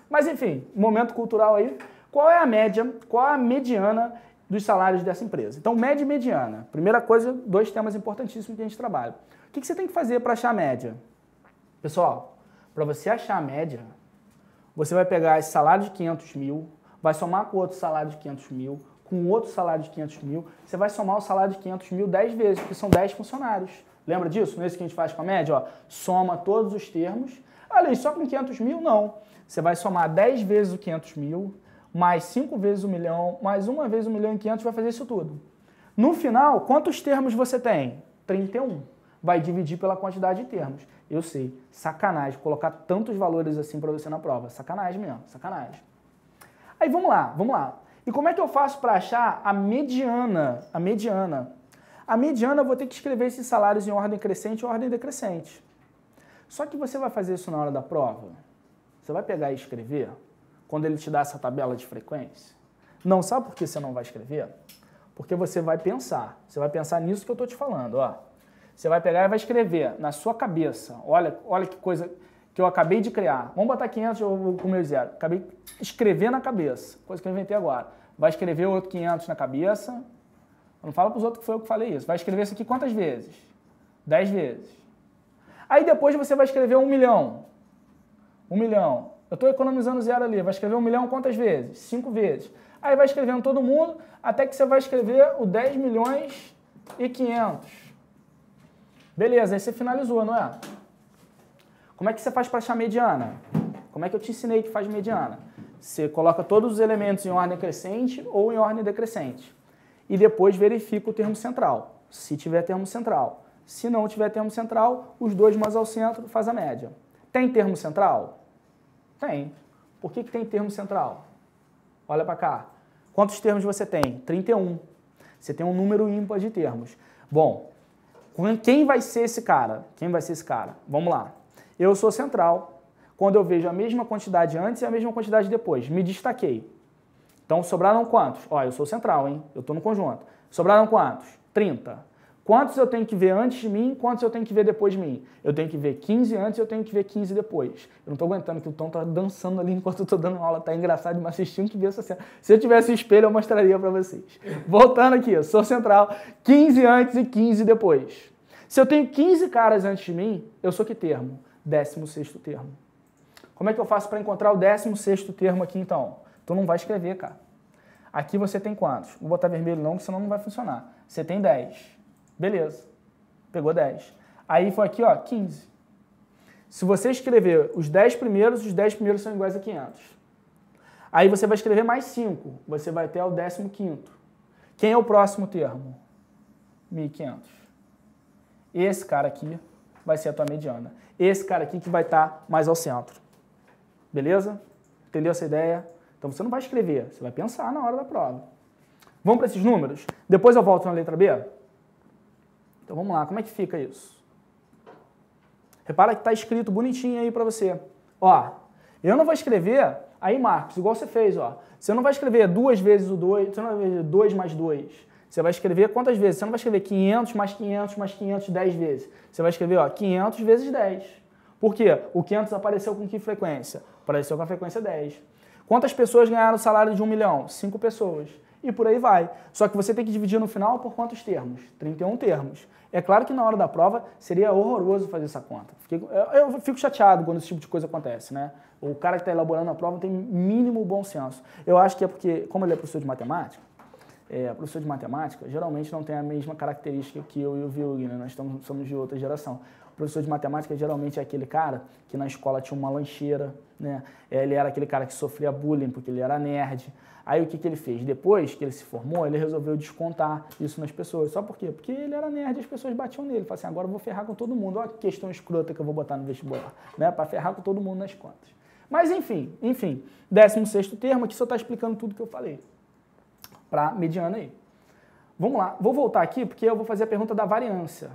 Mas enfim, momento cultural aí. Qual é a média, qual é a mediana dos salários dessa empresa? Então, média e mediana. Primeira coisa, 2 temas importantíssimos que a gente trabalha. O que você tem que fazer para achar a média? Pessoal, para você achar a média, você vai pegar esse salário de 500 mil, vai somar com outro salário de 500 mil, com outro salário de 500 mil, você vai somar o salário de 500 mil 10 vezes, porque são 10 funcionários. Lembra disso? Não é isso que a gente faz com a média? Ó, soma todos os termos. Olha, só com 500 mil, não. Você vai somar 10 vezes o 500 mil, mais 5 vezes 1 milhão, mais uma vez 1 milhão e 500, vai fazer isso tudo. No final, quantos termos você tem? 31. Vai dividir pela quantidade de termos. Eu sei, sacanagem, colocar tantos valores assim para você na prova. Sacanagem mesmo, sacanagem. Aí vamos lá. E como é que eu faço para achar a mediana? A mediana eu vou ter que escrever esses salários em ordem crescente ou ordem decrescente. Só que você vai fazer isso na hora da prova? Você vai pegar e escrever quando ele te dá essa tabela de frequência? Não, sabe por que você não vai escrever? Porque você vai pensar nisso que eu estou te falando, ó. Você vai pegar e vai escrever na sua cabeça. Olha que coisa que eu acabei de criar. Vamos botar 500, eu vou com o meu zero. Acabei de escrever na cabeça, coisa que eu inventei agora. Vai escrever o outro 500 na cabeça. Não fala para os outros que foi eu que falei isso. Vai escrever isso aqui quantas vezes? 10 vezes. Aí depois você vai escrever 1 milhão. 1 milhão. Eu estou economizando zero ali. Vai escrever 1 milhão quantas vezes? 5 vezes. Aí vai escrevendo todo mundo, até que você vai escrever o 10 milhões e 500. Beleza, aí você finalizou, não é? Como é que você faz para achar mediana? Como é que eu te ensinei que faz mediana? Você coloca todos os elementos em ordem crescente ou em ordem decrescente. E depois verifica o termo central, se tiver termo central. Se não tiver termo central, os 2 mais ao centro faz a média. Tem termo central? Tem. Por que tem termo central? Olha para cá. Quantos termos você tem? 31. Você tem um número ímpar de termos. Bom, quem vai ser esse cara? Vamos lá. Eu sou central. Quando eu vejo a mesma quantidade antes e a mesma quantidade depois, me destaquei. Então, sobraram quantos? Ó, eu sou central, hein? Eu estou no conjunto. Sobraram quantos? 30. Quantos eu tenho que ver antes de mim, quantos eu tenho que ver depois de mim? Eu tenho que ver 15 antes e eu tenho que ver 15 depois. Eu não estou aguentando que o Tom está dançando ali enquanto eu estou dando aula. Tá engraçado demais, vocês tinham que ver essa cena. Se eu tivesse o espelho, eu mostraria para vocês. Voltando aqui, eu sou central, 15 antes e 15 depois. Se eu tenho 15 caras antes de mim, eu sou que termo? 16º termo. Como é que eu faço para encontrar o 16º termo aqui, então? Tu não vai escrever, cara. Aqui você tem quantos? Vou botar vermelho não, senão não vai funcionar. Você tem 10. Beleza. Pegou 10. Aí foi aqui, ó, 15. Se você escrever os 10 primeiros são iguais a 500. Aí você vai escrever mais 5. Você vai ter o 15º. Quem é o próximo termo? 1.500. Esse cara aqui vai ser a tua mediana. Esse cara aqui que vai estar mais ao centro. Beleza? Entendeu essa ideia? Então você não vai escrever, você vai pensar na hora da prova. Vamos para esses números? Depois eu volto na letra B? Então vamos lá, como é que fica isso? Repara que está escrito bonitinho aí para você. Ó, eu não vou escrever, aí Marcos, igual você fez, ó. Você não vai escrever 2 vezes o 2, você não vai escrever 2 mais 2. Você vai escrever quantas vezes? Você não vai escrever 500 mais 500 mais 500 10 vezes. Você vai escrever, ó, 500 vezes 10. Por quê? O 500 apareceu com que frequência? Apareceu com a frequência 10. Quantas pessoas ganharam o salário de 1 milhão? 5 pessoas. E por aí vai. Só que você tem que dividir no final por quantos termos? 31 termos. É claro que na hora da prova seria horroroso fazer essa conta. Eu fico chateado quando esse tipo de coisa acontece, né? O cara que está elaborando a prova tem mínimo bom senso. Eu acho que é porque, como ele é professor de matemática, professor de matemática, geralmente não tem a mesma característica que eu e o Vilg, né? Nós somos de outra geração. O professor de matemática geralmente é aquele cara que na escola tinha uma lancheira, né? Ele era aquele cara que sofria bullying porque ele era nerd. Aí o que ele fez? Depois que ele se formou, ele resolveu descontar isso nas pessoas. Só por quê? Porque ele era nerd e as pessoas batiam nele. Falaram assim, agora eu vou ferrar com todo mundo. Olha que questão escrota que eu vou botar no vestibular, né? Para ferrar com todo mundo nas contas. Mas enfim, 16º termo, aqui só está explicando tudo que eu falei. Para mediana aí. Vamos lá, vou voltar aqui porque eu vou fazer a pergunta da variância.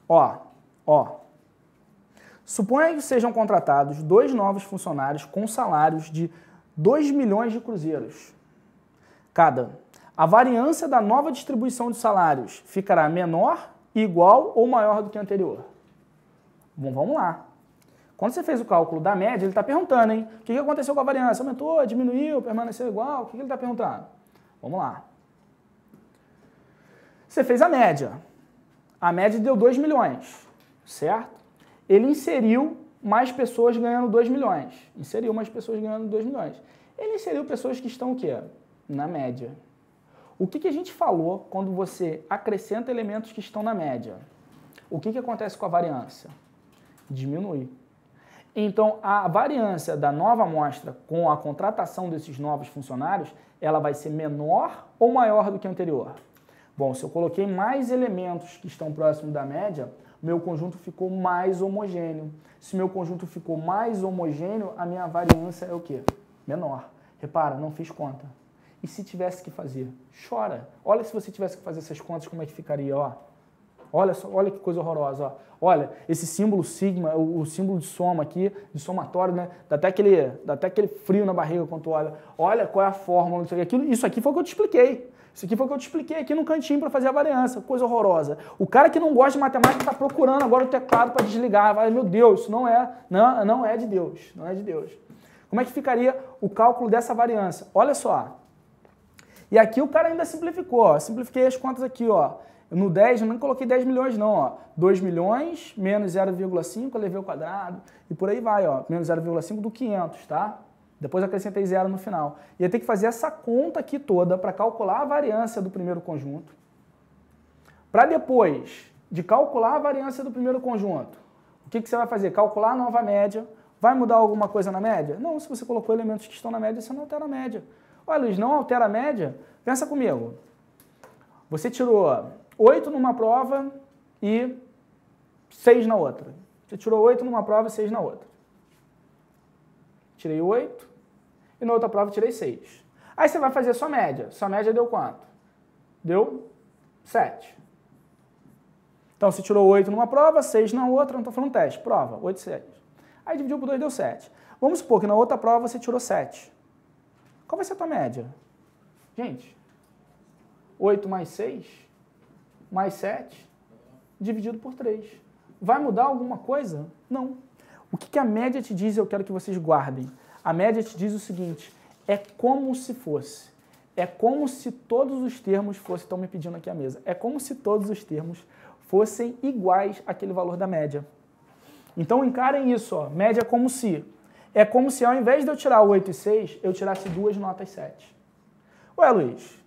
Ó. Suponha que sejam contratados 2 novos funcionários com salários de 2 milhões de cruzeiros cada. A variância da nova distribuição de salários ficará menor, igual ou maior do que a anterior? Bom, vamos lá. Quando você fez o cálculo da média, ele está perguntando, hein? O que aconteceu com a variância? Aumentou, diminuiu, permaneceu igual? O que ele está perguntando? Vamos lá. Você fez a média. A média deu 2 milhões, certo? Ele inseriu mais pessoas ganhando 2 milhões. Inseriu mais pessoas ganhando 2 milhões. Ele inseriu pessoas que estão o quê? Na média. O que a gente falou quando você acrescenta elementos que estão na média? O que acontece com a variância? Diminui. Então, a variância da nova amostra com a contratação desses novos funcionários, ela vai ser menor ou maior do que a anterior? Bom, se eu coloquei mais elementos que estão próximos da média, meu conjunto ficou mais homogêneo. Se meu conjunto ficou mais homogêneo, a minha variância é o quê? Menor. Repara, não fiz conta. E se tivesse que fazer? Chora. Olha se você tivesse que fazer essas contas, como é que ficaria, ó. Olha só, olha que coisa horrorosa, ó. Olha, esse símbolo sigma, o símbolo de soma aqui, de somatório, né? Dá até aquele frio na barriga quando tu olha. Olha qual é a fórmula, isso aqui foi o que eu te expliquei. Isso aqui foi o que eu te expliquei aqui no cantinho para fazer a variância. Coisa horrorosa. O cara que não gosta de matemática está procurando agora o teclado para desligar. Vai, meu Deus, isso não é de Deus. Não é de Deus. Como é que ficaria o cálculo dessa variância? Olha só. E aqui o cara ainda simplificou. Ó. Simplifiquei as contas aqui. Ó. No 10, eu não coloquei 10 milhões não. Ó. 2 milhões menos 0,5, eu levei ao quadrado. E por aí vai. Ó. Menos 0,5 do 500, tá? Depois acrescentei 0 no final. Ia ter que fazer essa conta aqui toda para calcular a variância do primeiro conjunto. Para depois de calcular a variância do primeiro conjunto, o que você vai fazer? Calcular a nova média. Vai mudar alguma coisa na média? Não, se você colocou elementos que estão na média, você não altera a média. Olha, Luiz, não altera a média? Pensa comigo. Você tirou 8 numa prova e 6 na outra. Você tirou 8 numa prova e 6 na outra. Tirei 8. E na outra prova tirei 6. Aí você vai fazer a sua média. Sua média deu quanto? Deu 7. Então você tirou 8 numa prova, 6 na outra, não estou falando teste, prova, 8 e 6. Aí dividiu por 2, deu 7. Vamos supor que na outra prova você tirou 7. Qual vai ser a tua média? Gente, 8 mais 6, mais 7, dividido por 3. Vai mudar alguma coisa? Não. O que a média te diz, eu quero que vocês guardem. A média te diz o seguinte, é como se fosse. É como se todos os termos fossem, estão me pedindo aqui a mesa, é como se todos os termos fossem iguais àquele valor da média. Então encarem isso, ó, média como se. É como se ao invés de eu tirar 8 e 6, eu tirasse 2 notas 7. Ué, Luiz,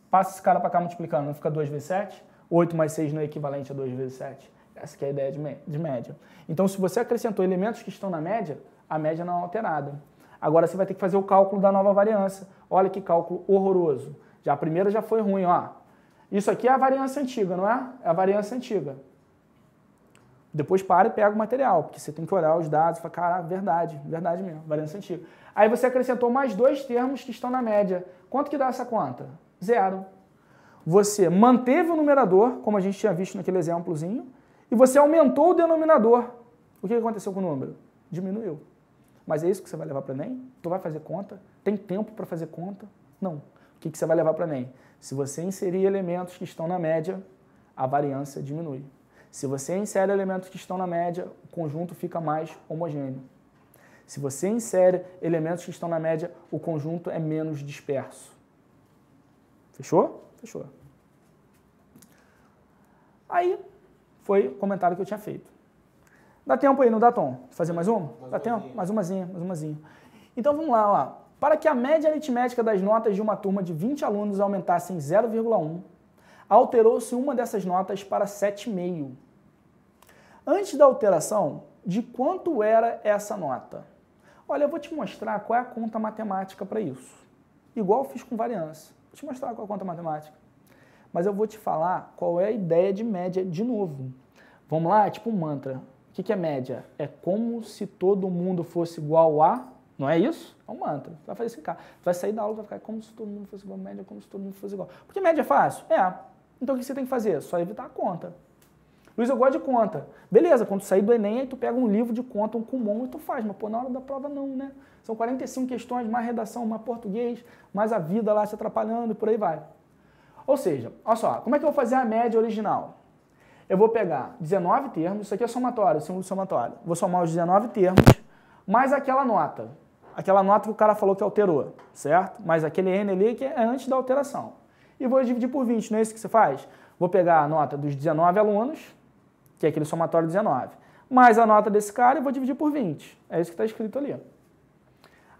passa esse cara para cá multiplicando, não fica 2 vezes 7? 8 mais 6 não é equivalente a 2 vezes 7? Essa que é a ideia de média. Então, se você acrescentou elementos que estão na média, a média não é alterada. Agora você vai ter que fazer o cálculo da nova variância. Olha que cálculo horroroso. Já a primeira já foi ruim, ó. Isso aqui é a variância antiga, não é? É a variância antiga. Depois para e pega o material, porque você tem que olhar os dados e falar, cara, verdade mesmo, variância antiga. Aí você acrescentou mais 2 termos que estão na média. Quanto que dá essa conta? 0. Você manteve o numerador, como a gente tinha visto naquele exemplozinho, e você aumentou o denominador. O que aconteceu com o número? Diminuiu. Mas é isso que você vai levar para o Enem? Tu vai fazer conta? Tem tempo para fazer conta? Não. O que você vai levar para o Enem? Se você inserir elementos que estão na média, a variância diminui. Se você insere elementos que estão na média, o conjunto fica mais homogêneo. Se você insere elementos que estão na média, o conjunto é menos disperso. Fechou? Fechou. Aí, foi o comentário que eu tinha feito. Dá tempo aí, não dá, Tom? Fazer mais uma? Dá tempo? Mais umazinha. Então vamos lá, ó. Para que a média aritmética das notas de uma turma de 20 alunos aumentasse em 0,1, alterou-se uma dessas notas para 7,5. Antes da alteração, de quanto era essa nota? Olha, eu vou te mostrar qual é a conta matemática para isso. Igual eu fiz com variância. Vou te mostrar qual é a conta matemática. Mas eu vou te falar qual é a ideia de média de novo. Vamos lá? É tipo um mantra. O que é média? É como se todo mundo fosse igual a... Não é isso? É um mantra. Você vai fazer isso, cara. Vai sair da aula e vai ficar como se todo mundo fosse igual a média, como se todo mundo fosse igual. Porque média é fácil? É. Então o que você tem que fazer? Só evitar a conta. Luiz, eu gosto de conta. Beleza, quando tu sair do Enem, aí tu pega um livro de conta, um Kumon e tu faz. Mas, pô, na hora da prova não, né? São 45 questões, mais redação, mais português, mais a vida lá se atrapalhando e por aí vai. Ou seja, olha só, como é que eu vou fazer a média original? Eu vou pegar 19 termos, isso aqui é somatório, símbolo somatório. Vou somar os 19 termos, mais aquela nota. Aquela nota que o cara falou que alterou, certo? Mais aquele N ali que é antes da alteração. E vou dividir por 20, não é isso que você faz? Vou pegar a nota dos 19 alunos, que é aquele somatório 19, mais a nota desse cara e vou dividir por 20. É isso que está escrito ali.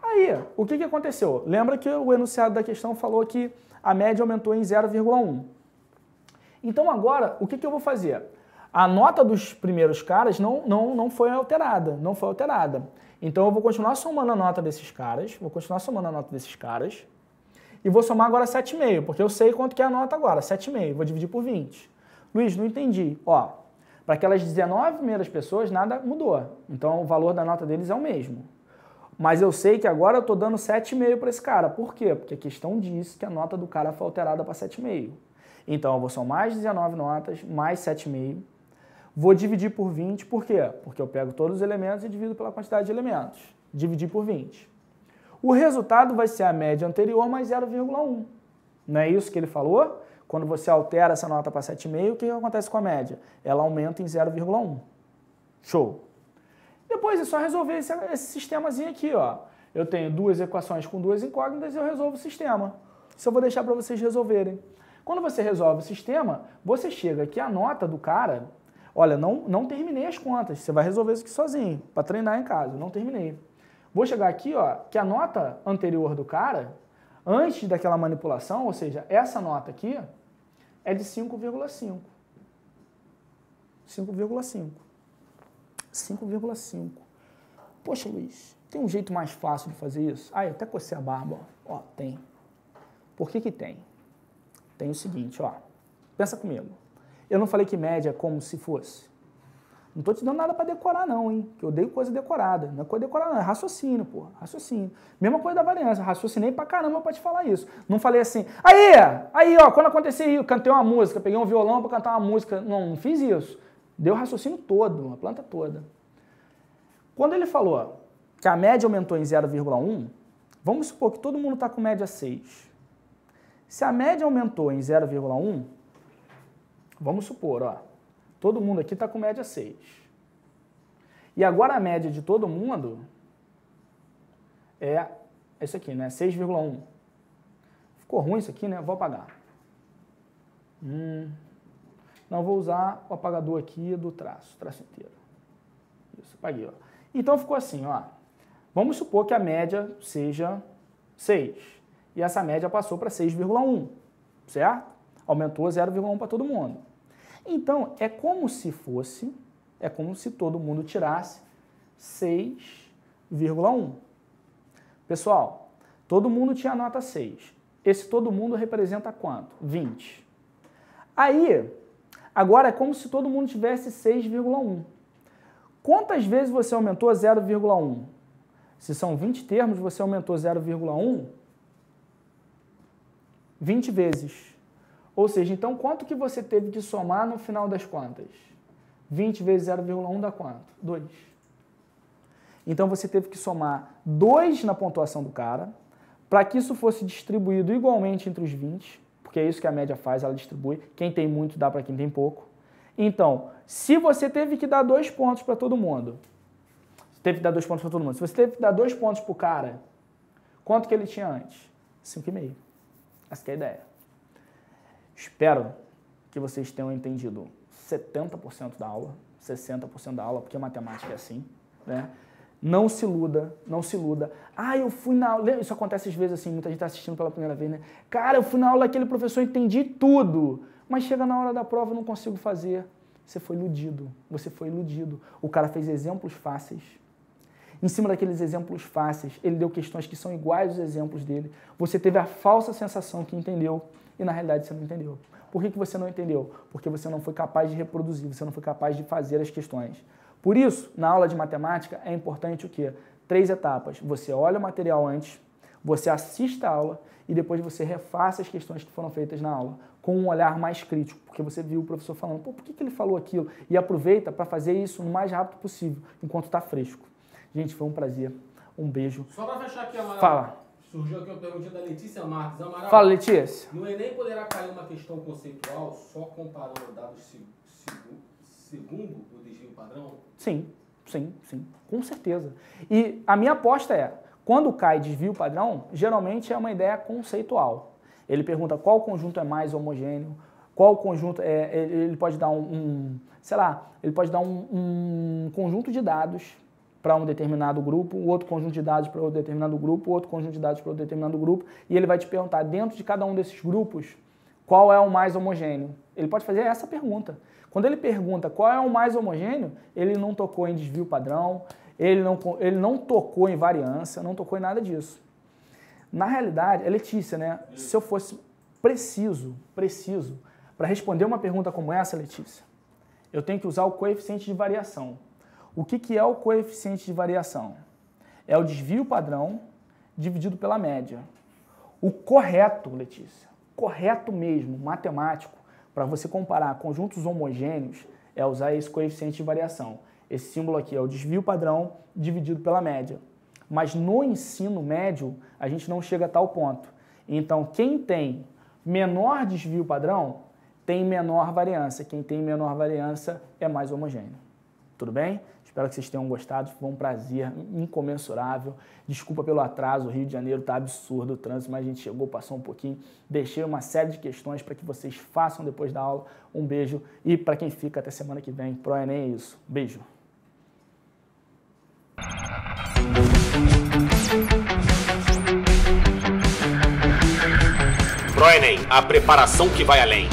Aí, o que aconteceu? Lembra que o enunciado da questão falou que a média aumentou em 0,1. Então agora, o que eu vou fazer? A nota dos primeiros caras não foi alterada, Então eu vou continuar somando a nota desses caras, e vou somar agora 7,5, porque eu sei quanto que é a nota agora, 7,5, vou dividir por 20. Luiz, não entendi. Ó, para aquelas 19 primeiras pessoas, nada mudou. Então o valor da nota deles é o mesmo. Mas eu sei que agora eu estou dando 7,5 para esse cara. Por quê? Porque a questão disse que a nota do cara foi alterada para 7,5. Então eu vou somar mais 19 notas, mais 7,5. Vou dividir por 20, por quê? Porque eu pego todos os elementos e divido pela quantidade de elementos. Dividir por 20. O resultado vai ser a média anterior mais 0,1. Não é isso que ele falou? Quando você altera essa nota para 7,5, o que acontece com a média? Ela aumenta em 0,1. Show! Depois é só resolver esse sistemazinho aqui, ó. Eu tenho duas equações com duas incógnitas e eu resolvo o sistema. Isso eu vou deixar para vocês resolverem. Quando você resolve o sistema, você chega aqui a nota do cara... Olha, não terminei as contas, você vai resolver isso aqui sozinho, para treinar em casa, não terminei. Vou chegar aqui, ó, que a nota anterior do cara, antes daquela manipulação, ou seja, essa nota aqui, é de 5,5. 5,5. Poxa, Luiz, tem um jeito mais fácil de fazer isso? Ah, eu até cocei a barba, ó, tem. Por que tem? Tem o seguinte, ó, pensa comigo. Eu não falei que média é como se fosse. Não estou te dando nada para decorar não, hein? Que eu odeio coisa decorada. Não é coisa decorada não, é raciocínio, pô. Raciocínio. Mesma coisa da variância, raciocinei pra caramba para te falar isso. Não falei assim, aí, ó, quando acontecer isso, eu cantei uma música, peguei um violão para cantar uma música. Não fiz isso. Deu o raciocínio todo, a planta toda. Quando ele falou que a média aumentou em 0,1, vamos supor que todo mundo está com média 6. Se a média aumentou em 0,1, vamos supor, ó, todo mundo aqui está com média 6. E agora a média de todo mundo é esse aqui, né? 6,1. Ficou ruim isso aqui, né? Vou apagar. Não, vou usar o apagador aqui do traço inteiro. Isso, apaguei, ó. Então ficou assim, ó. Vamos supor que a média seja 6. E essa média passou para 6,1, certo? Aumentou 0,1 para todo mundo. Então, é como se todo mundo tirasse 6,1. Pessoal, todo mundo tinha nota 6. Esse todo mundo representa quanto? 20. Aí, agora é como se todo mundo tivesse 6,1. Quantas vezes você aumentou 0,1? Se são 20 termos, você aumentou 0,1 20 vezes. Ou seja, então quanto que você teve que somar no final das contas? 20 vezes 0,1 dá quanto? 2. Então você teve que somar 2 na pontuação do cara, para que isso fosse distribuído igualmente entre os 20, porque é isso que a média faz, ela distribui. Quem tem muito dá para quem tem pouco. Então, se você teve que dar 2 pontos para todo mundo, se você teve que dar 2 pontos para o cara, quanto que ele tinha antes? 5,5. Essa que é a ideia. Espero que vocês tenham entendido 70% da aula, 60% da aula, porque a matemática é assim, né? Não se iluda, não se iluda. Ah, eu fui na aula... Isso acontece às vezes assim, muita gente está assistindo pela primeira vez, né? Cara, eu fui na aula daquele professor, entendi tudo, mas chega na hora da prova eu não consigo fazer. Você foi iludido, você foi iludido. O cara fez exemplos fáceis. Em cima daqueles exemplos fáceis, ele deu questões que são iguais aos exemplos dele. Você teve a falsa sensação que entendeu e na realidade você não entendeu. Por que você não entendeu? Porque você não foi capaz de reproduzir, você não foi capaz de fazer as questões. Por isso, na aula de matemática é importante o quê? 3 etapas. Você olha o material antes, você assiste a aula e depois você refaça as questões que foram feitas na aula com um olhar mais crítico, porque você viu o professor falando, pô, por que ele falou aquilo? E aproveita para fazer isso o mais rápido possível, enquanto está fresco. Gente, foi um prazer. Um beijo. Só para fechar aqui, Amaral. Fala. Surgiu aqui uma pergunta da Letícia Marques. Amaral, fala, Letícia. No Enem poderá cair uma questão conceitual só comparando dados segundo o desvio padrão? Sim, sim, sim, com certeza. E a minha aposta é, quando cai desvio padrão, geralmente é uma ideia conceitual. Ele pergunta qual conjunto é mais homogêneo, qual conjunto ele pode dar ele pode dar um conjunto de dados para um determinado grupo, o outro conjunto de dados para outro determinado grupo, outro conjunto de dados para outro determinado grupo, e ele vai te perguntar, dentro de cada um desses grupos, qual é o mais homogêneo? Ele pode fazer essa pergunta. Quando ele pergunta qual é o mais homogêneo, ele não tocou em desvio padrão, ele não tocou em variância, não tocou em nada disso. Na realidade, é Letícia, né? Se eu fosse preciso, para responder uma pergunta como essa, Letícia, eu tenho que usar o coeficiente de variação. O que é o coeficiente de variação? É o desvio padrão dividido pela média. O correto, Letícia, correto mesmo, matemático, para você comparar conjuntos homogêneos, é usar esse coeficiente de variação. Esse símbolo aqui é o desvio padrão dividido pela média. Mas no ensino médio, a gente não chega a tal ponto. Então, quem tem menor desvio padrão, tem menor variância. Quem tem menor variância é mais homogêneo. Tudo bem? Espero que vocês tenham gostado. Foi um prazer incomensurável. Desculpa pelo atraso, o Rio de Janeiro está absurdo o trânsito, mas a gente chegou, passou um pouquinho. Deixei uma série de questões para que vocês façam depois da aula. Um beijo. E para quem fica, até semana que vem. Pro Enem é isso. Beijo. Pro Enem, a preparação que vai além.